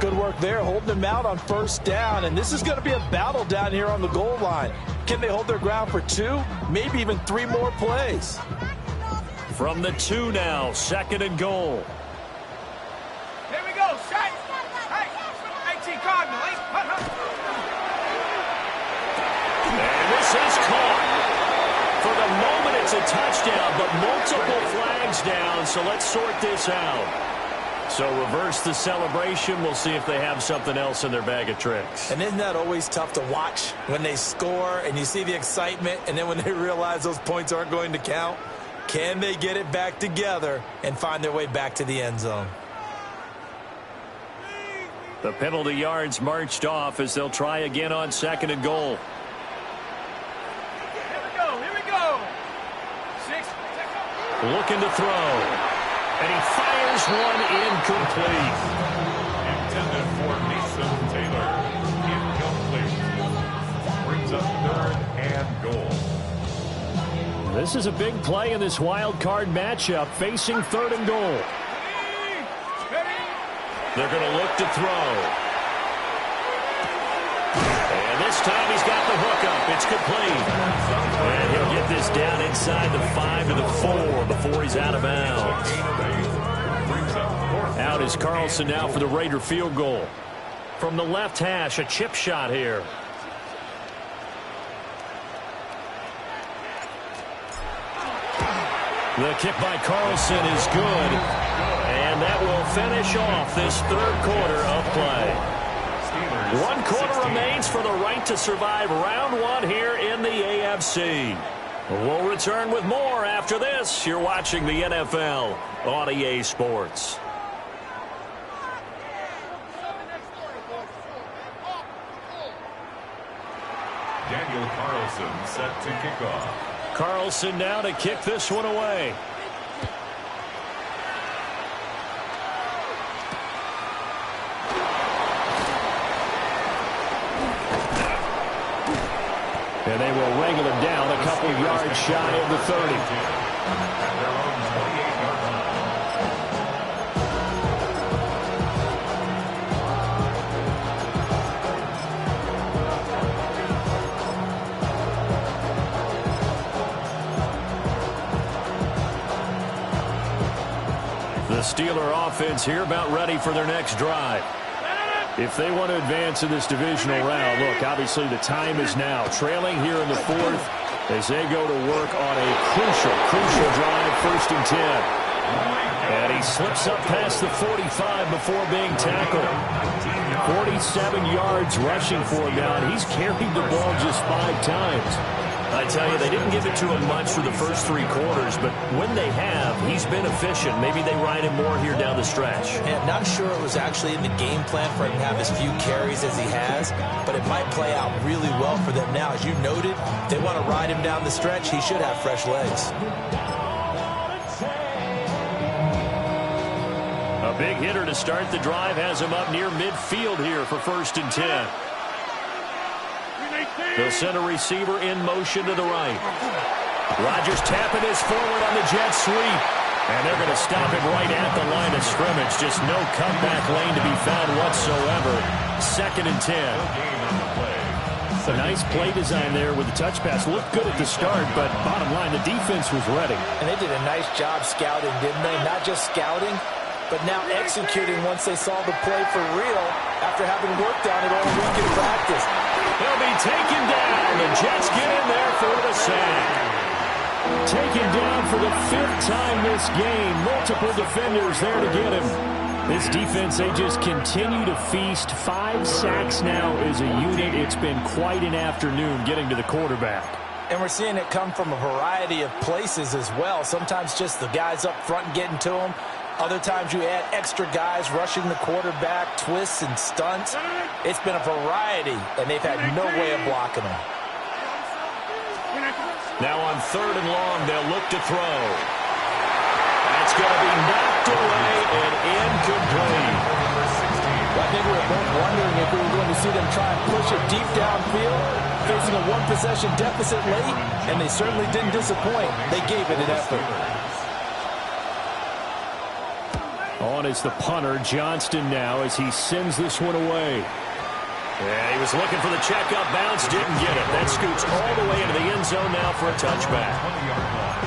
Good work there, holding them out on 1st down. And this is going to be a battle down here on the goal line. Can they hold their ground for 2, maybe even 3 more plays? From the 2 now, 2nd and goal. Here we go, shot. Hey, 18 Cardinal. And this is caught. For the moment, it's a touchdown, but multiple flags down, so let's sort this out. So reverse the celebration. We'll see if they have something else in their bag of tricks. And isn't that always tough to watch when they score and you see the excitement, and then when they realize those points aren't going to count? Can they get it back together and find their way back to the end zone? The penalty yards marched off as they'll try again on 2nd and goal. Here we go. 6. Looking to throw. And he fires one incomplete. Intended for Mason Taylor. Incomplete. Brings up 3rd and goal. This is a big play in this wild card matchup, facing 3rd and goal. They're going to look to throw. And this time he's got the hook up. It's complete. And he'll get this down inside the 5 to the 4 before he's out of bounds. Out is Carlson now for the Raider field goal. From the left hash, a chip shot here. The kick by Carlson is good, and that will finish off this 3rd quarter of play. 1 quarter remains for the right to survive round 1 here in the AFC. We'll return with more after this. You're watching the NFL on EA Sports. Daniel Carlson set to kick off. Carlson now to kick this one away. And they will wrangle him down a couple yards shy of the 30. At their own 28-yard line. The Steeler offense here about ready for their next drive. If they want to advance in this divisional round, look, obviously the time is now. Trailing here in the 4th as they go to work on a crucial drive, 1st and 10. And he slips up past the 45 before being tackled. 47 yards rushing for him now, and he's carried the ball just 5 times. I tell you, they didn't give it to him much for the first 3 quarters, but when they have, he's been efficient. Maybe they ride him more here down the stretch. And I'm not sure it was actually in the game plan for him to have as few carries as he has, but it might play out really well for them now. As you noted, they want to ride him down the stretch. He should have fresh legs. A big hitter to start the drive has him up near midfield here for 1st and 10. They'll send a receiver in motion to the right. Rodgers tapping his forward on the jet sweep. And they're going to stop him right at the line of scrimmage. Just no comeback lane to be found whatsoever. 2nd and 10. A nice play design there with the touch pass. Looked good at the start, but bottom line, the defense was ready. And they did a nice job scouting, didn't they? Not just scouting, but now executing once they saw the play for real after having worked on it all week in practice. He'll be taken down. The Jets get in there for the sack. Taken down for the 5th time this game. Multiple defenders there to get him. This defense, they just continue to feast. 5 sacks now as a unit. It's been quite an afternoon getting to the quarterback. And we're seeing it come from a variety of places as well. Sometimes just the guys up front and getting to them. Other times you add extra guys rushing the quarterback, twists and stunts. It's been a variety, and they've had no way of blocking them. Now on 3rd and long, they'll look to throw. That's going to be knocked away and incomplete. Well, I think we were both wondering if we were going to see them try and push it deep downfield, facing a one-possession deficit late, and they certainly didn't disappoint. They gave it an effort. On is the punter, Johnston now, as he sends this one away. Yeah, he was looking for the checkup bounce, didn't get it. That scoots all the way into the end zone now for a touchback. 20-yard line.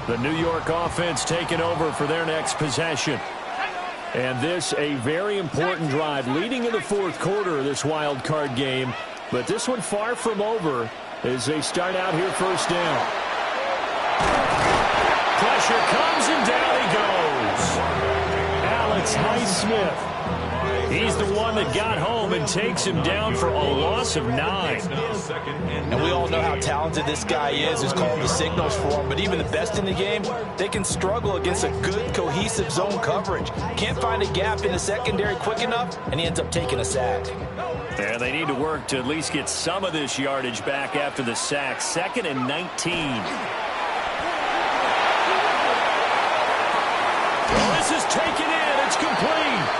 The New York offense taking over for their next possession. And this a very important drive leading in the fourth quarter of this wild card game. But this one far from over as they start out here first down. Pressure comes and down he goes. Alex Highsmith. He's the one that got home and takes him down for a loss of 9. And we all know how talented this guy is, who's calling the signals for him. But even the best in the game, they can struggle against a good, cohesive zone coverage. Can't find a gap in the secondary quick enough, and he ends up taking a sack. And they need to work to at least get some of this yardage back after the sack. 2nd and 19. Well, this is taken in. It's complete.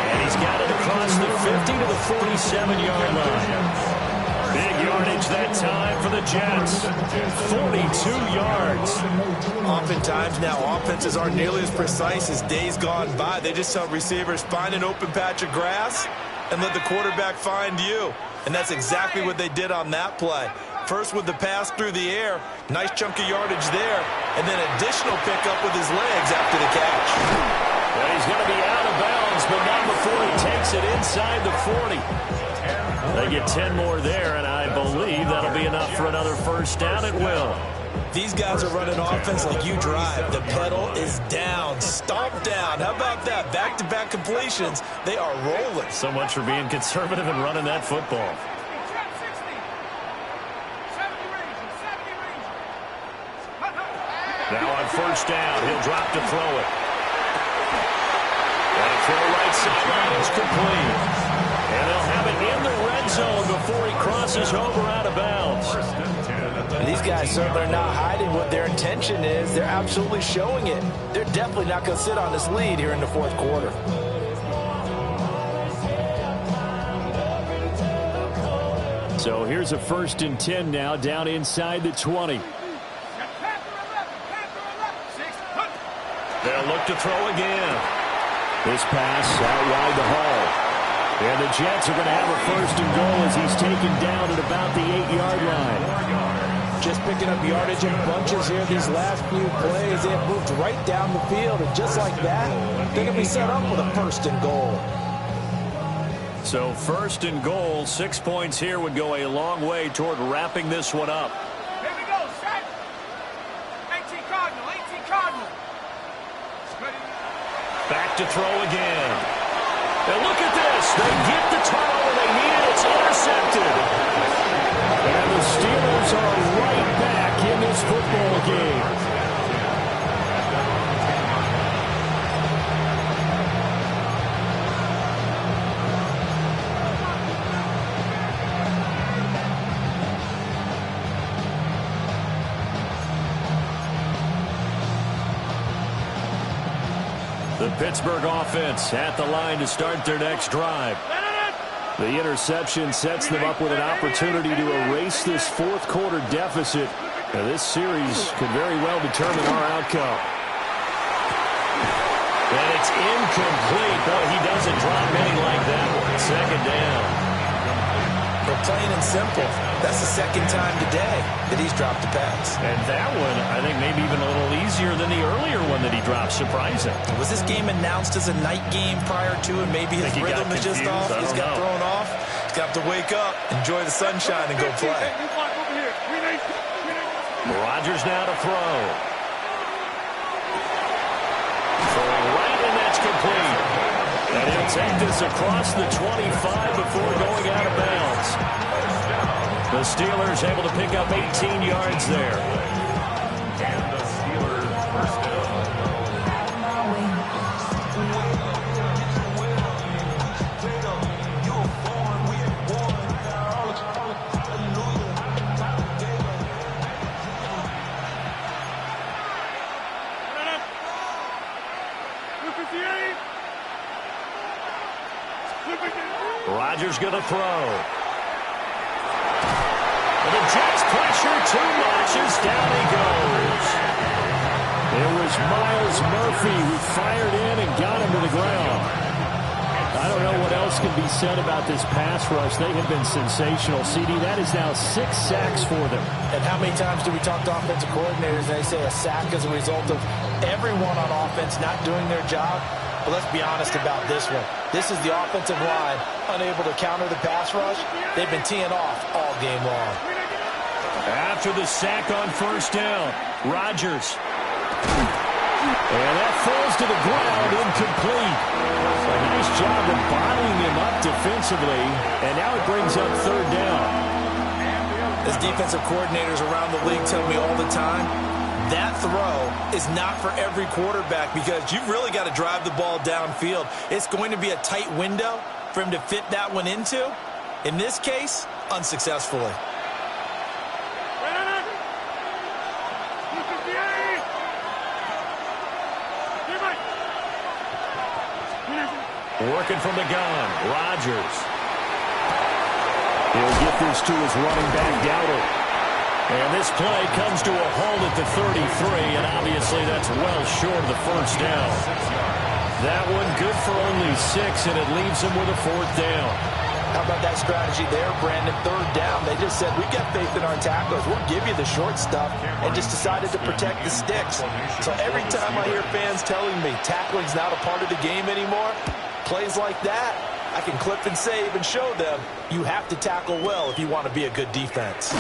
And he's got it across the 50 to the 47-yard line. Big yardage that time for the Jets. 42 yards. Oftentimes now, offenses aren't nearly as precise as days gone by. They just tell receivers, find an open patch of grass and let the quarterback find you. And that's exactly what they did on that play. First with the pass through the air, nice chunk of yardage there, and then additional pickup with his legs after the catch. Well, he's going to be out of bounds, but not before he takes it inside the 40. They get 10 more there, and I believe that'll be enough for another first down. It will. These guys are running offense like you drive. The pedal is down, stomp down. How about that? Back-to-back completions. They are rolling. So much for being conservative and running that football. Now on first down, he'll drop to throw it. And a throw right sideline is complete. And they'll have it in the red zone before he crosses over out of bounds. And these guys certainly are not hiding what their intention is. They're absolutely showing it. They're definitely not going to sit on this lead here in the fourth quarter. So here's a 1st and 10 now, down inside the 20. They'll look to throw again. This pass out wide to Hall. And the Jets are going to have a 1st and goal as he's taken down at about the 8-yard line. Just picking up yardage in bunches here these last few plays. They have moved right down the field, and just like that, they're going to be set up with a 1st and goal. So 1st and goal, 6 points here would go a long way toward wrapping this one up. Here we go, set. 18 Cardinal, 18 Cardinal. Back to throw again. And look at this. They get the turnover they needed. It's intercepted. And the Steelers are right back in this football game. The Pittsburgh offense at the line to start their next drive. The interception sets them up with an opportunity to erase this fourth quarter deficit. Now, this series could very well determine our outcome. And it's incomplete. Boy, he doesn't drop any like that one. 2nd down. But plain and simple, that's the 2nd time today that he's dropped a pass. And that one, I think, maybe even a little easier than the earlier one that he dropped. Surprising. Was this game announced as a night game prior to it? Maybe his rhythm is just off. He's got thrown off. He's got to wake up, enjoy the sunshine, and go play. Rodgers now to throw. Throwing right, and that's complete. And he'll take this across the 25 before going out of bounds. The Steelers able to pick up 18 yards there. And the Steelers first down. Gator's going to throw. And the Jets pressure too much as down he goes. It was Myles Murphy who fired in and got him to the ground. I don't know what else can be said about this pass rush. They have been sensational. CD, that is now 6 sacks for them. And how many times do we talk to offensive coordinators and they say a sack is a result of everyone on offense not doing their job? But let's be honest about this one. This is the offensive line unable to counter the pass rush. They've been teeing off all game long. After the sack on first down, Rodgers. And that falls to the ground, incomplete. A nice job of bottling him up defensively, and now it brings up third down. As defensive coordinators around the league tell me all the time, that throw is not for every quarterback because you've really got to drive the ball downfield. It's going to be a tight window for him to fit that one into. In this case, unsuccessfully. Working from the gun, Rodgers. He'll get this to his running back, Dowdle. And this play comes to a halt at the 33, and obviously that's well short of the first down. That one good for only 6, and it leaves him with a fourth down. How about that strategy there, Brandon? Third down. They just said, we've got faith in our tacklers. We'll give you the short stuff, and just decided to protect the sticks. So every time I hear fans telling me tackling's not a part of the game anymore, plays like that, I can clip and save and show them you have to tackle well if you want to be a good defense.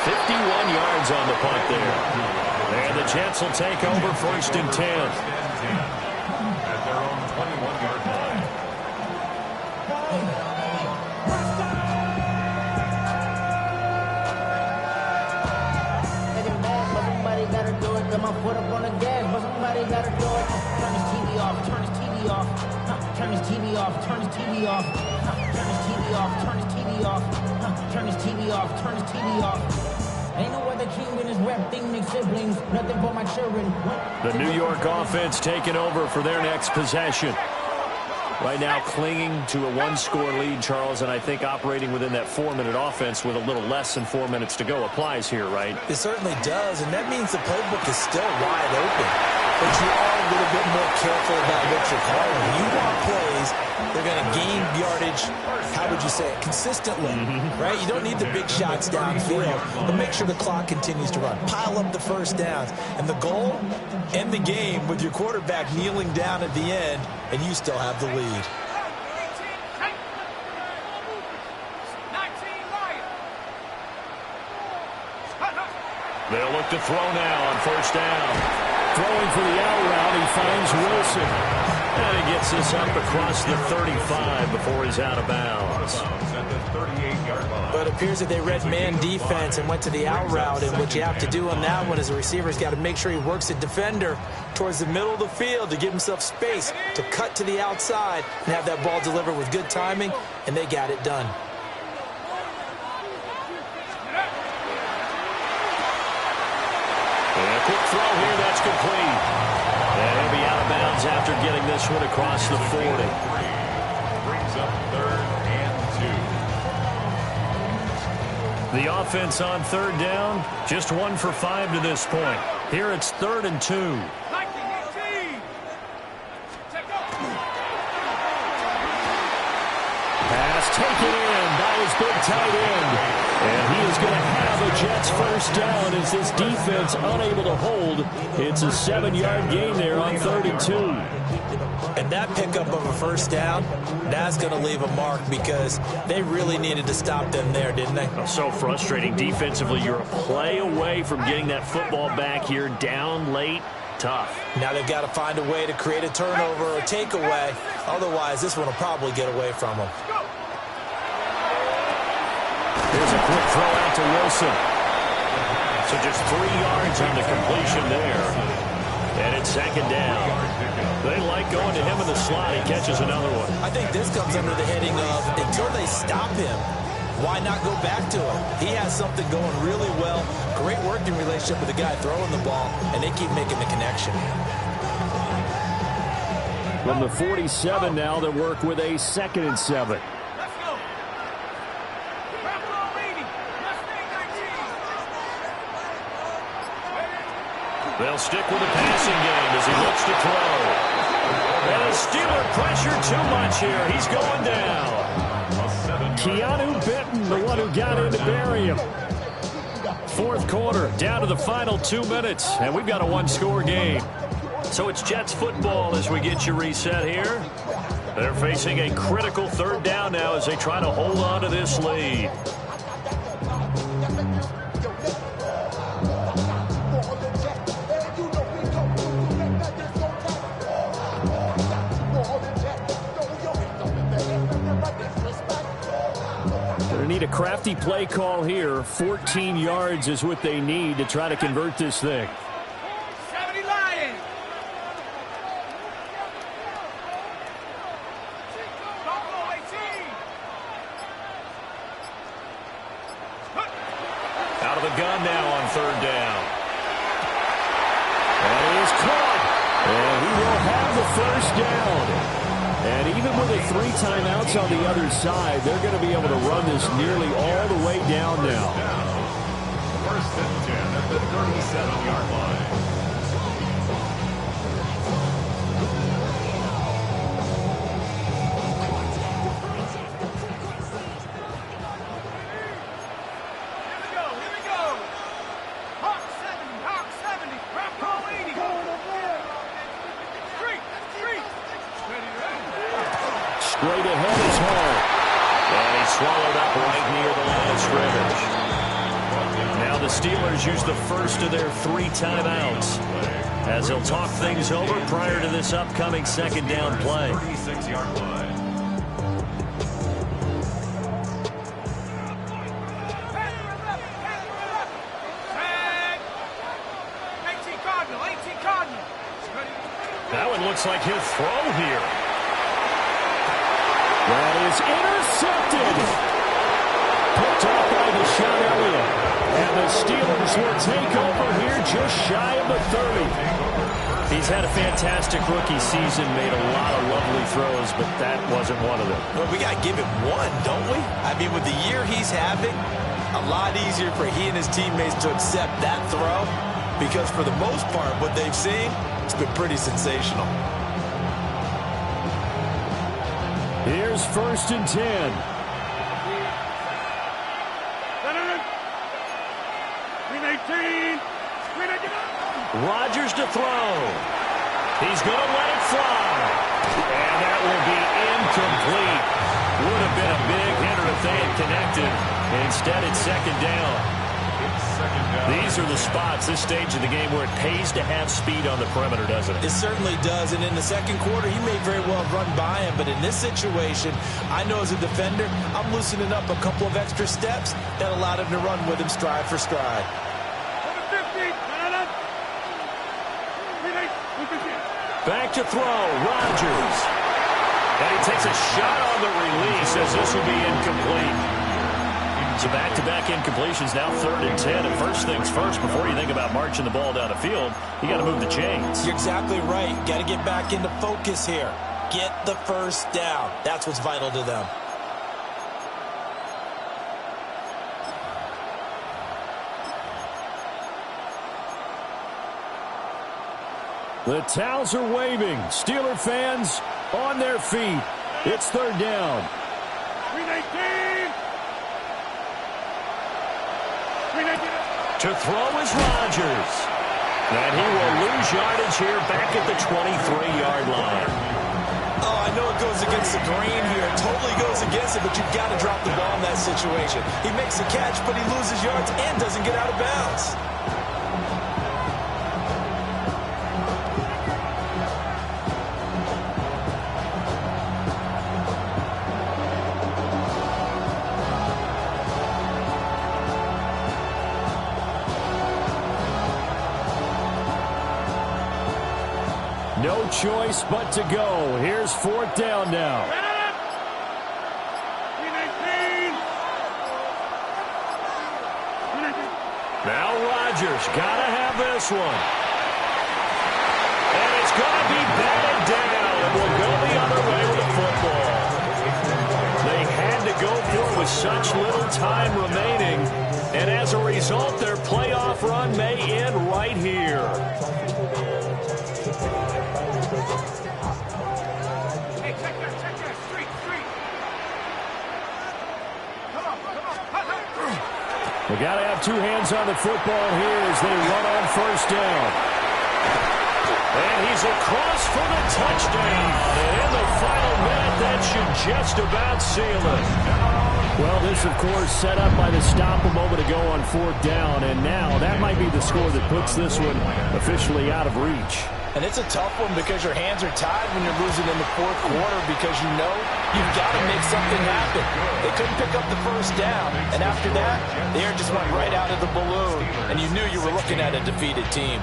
51 yards on the punt there. And the Jets will take over first and 10. At their own 21-yard line. Somebody gotta do it. Got my foot up on the gas, but somebody gotta do it. Turn his TV off. Turn his TV off. Turn his TV off. Turn his TV off. Turn his TV off. Turn his TV off. Turn his TV off. Turn his TV off. Ain't no other king in this rap thing, make siblings. Nothing but my children. The New York offense taking over for their next possession. Right now clinging to a one-score lead, Charles, and I think operating within that 4-minute offense with a little less than 4 minutes to go applies here, right? It certainly does, and that means the playbook is still wide open. But you are a little bit more careful about what you're calling. You want plays, they're going to gain yardage, how would you say it, consistently, right? You don't need the big shots downfield, but make sure the clock continues to run. Pile up the first downs. And the goal, end the game with your quarterback kneeling down at the end, and you still have the lead. They'll look to throw now on first down. Throwing for the out route, he finds Wilson. And he gets this up across the 35 before he's out of bounds. At the 38-yard line. But it appears that they read man defense and went to the out route, and what you have to do on that one is the receiver's got to make sure he works the defender towards the middle of the field to give himself space to cut to the outside and have that ball delivered with good timing, and they got it done. And a quick throw here, that's complete. And he'll be out of bounds after getting this one across the 40. Brings up 3rd and 2. The offense on third down, just 1 for 5 to this point. Here it's 3rd and 2. Pass taken in by his big tight end. And he is going to have a Jets first down as this defense unable to hold. It's a 7-yard gain there on 3rd and 2. And that pickup of a first down, that's going to leave a mark because they really needed to stop them there, didn't they? So frustrating defensively. You're a play away from getting that football back here down late. Tough. Now they've got to find a way to create a turnover or takeaway. Otherwise, this one will probably get away from them. Here's a quick throw out to Wilson. So just 3 yards on the completion there. And it's 2nd down. They like going to him in the slot. He catches another one. I think this comes under the heading of until they stop him, why not go back to him? He has something going really well. Great working relationship with the guy throwing the ball, and they keep making the connection. From the 47 now, they work with a 2nd and 7. Let's go. They'll stick with the passing game as he looks to throw. And a Steeler pressure too much here. He's going down. Keanu Benton, the one who got in to bury him. 4th quarter, down to the final 2 minutes, and we've got a one-score game. So it's Jets football as we get you reset here. They're facing a critical 3rd down now as they try to hold on to this lead. Going to need a crafty play call here. 14 yards is what they need to try to convert this thing. 70 Lions. Buffalo 18. Out of the gun now on 3rd down. And he is caught. And he will have the 1st down. And even with the 3 timeouts on the other side, they're going to be able to run this nearly all the way down now. 1st and 10 at the 37-yard line. Here we go. Hawk 70. Buffalo 80. Street. Straight ahead is Hall. And he swallowed up right near the line of scrimmage. Now the Steelers use the first of their 3 timeouts as they'll talk things over prior to this upcoming 2nd down play. 36-yard line. That one looks like he'll throw here. That is intercepted. Picked off by Deshaun Elliott. And the Steelers will take over here just shy of the 30. He's had a fantastic rookie season, made a lot of lovely throws, but that wasn't one of them. Well, we got to give him one, don't we? I mean, with the year he's having, a lot easier for he and his teammates to accept that throw because for the most part, what they've seen, it's been pretty sensational. Here's 1st and 10. Rodgers to throw. He's going to let it fly. And that will be incomplete. Would have been a big hitter if they had connected. Instead, it's 2nd down. These are the spots, this stage of the game, where it pays to have speed on the perimeter, doesn't it? It certainly does, and in the 2nd quarter, he may very well have run by him, but in this situation, I know as a defender, I'm loosening up a couple of extra steps that allowed him to run with him stride for stride. Back to throw, Rodgers. And he takes a shot on the release as this will be incomplete. So back-to-back incompletions, now 3rd and 10. And first things first, before you think about marching the ball down the field, you got to move the chains. You're exactly right. Got to get back into focus here. Get the 1st down. That's what's vital to them. The towels are waving. Steeler fans on their feet. It's 3rd down. To throw is Rodgers. And he will lose yardage here back at the 23-yard line. Oh, I know it goes against the grain here. It totally goes against it, but you've got to drop the ball in that situation. He makes a catch, but he loses yards and doesn't get out of bounds. No choice but to go. Here's 4th down now. Now Rodgers got to have this one. And it's going to be batted down. It will go with such little time remaining. And as a result, their playoff run may end right here. Hey, check that. Street. Come on. They got to have two hands on the football here as they run on first down. And he's across for the touchdown. And in the final minute, that should just about seal it. Well, this, of course, set up by the stop a moment ago on fourth down. And now that might be the score that puts this one officially out of reach. And it's a tough one because your hands are tied when you're losing in the fourth quarter because you know you've got to make something happen. They couldn't pick up the first down, and after that, the air just went right out of the balloon, and you knew you were looking at a defeated team.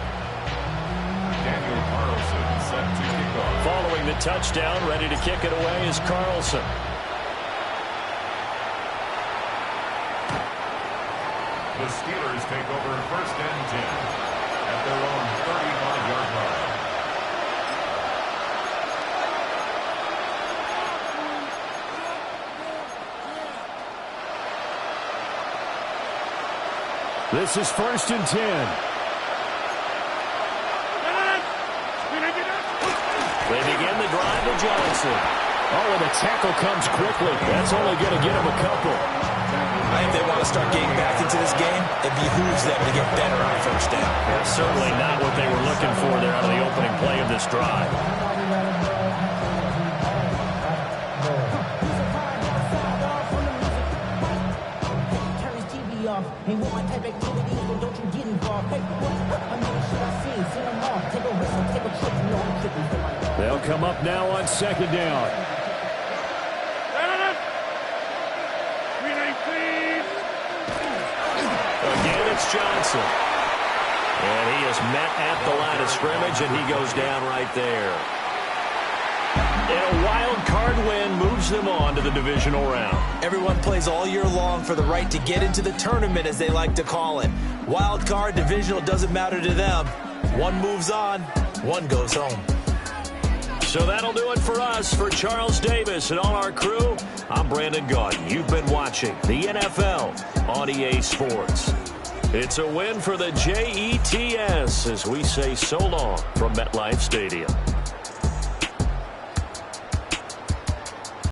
Following the touchdown, ready to kick it away is Carlson. The Steelers take over first and 10 at their own 35-yard line. This is first and 10. They begin the drive to Johnson. Oh, and the tackle comes quickly. That's only going to get him a couple. I think they want to start getting back into this game. It behooves them to get better on first down. Yeah, certainly not what they were looking for there out of the opening play of this drive. Turn his TV off. Ain't want my type activity, so don't you get involved. Hey, I mean, shit I seen them all. Take a whistle, take a trip, you know I'm tripping for my... They'll come up now on second down. Again, it's Johnson. And he is met at the line of scrimmage, and he goes down right there. And a wild card win moves them on to the divisional round. Everyone plays all year long for the right to get into the tournament, as they like to call it. Wild card, divisional, doesn't matter to them. One moves on, one goes home. So that'll do it for us. For Charles Davis and all our crew, I'm Brandon Gaudin. You've been watching the NFL on EA Sports. It's a win for the Jets as we say so long from MetLife Stadium.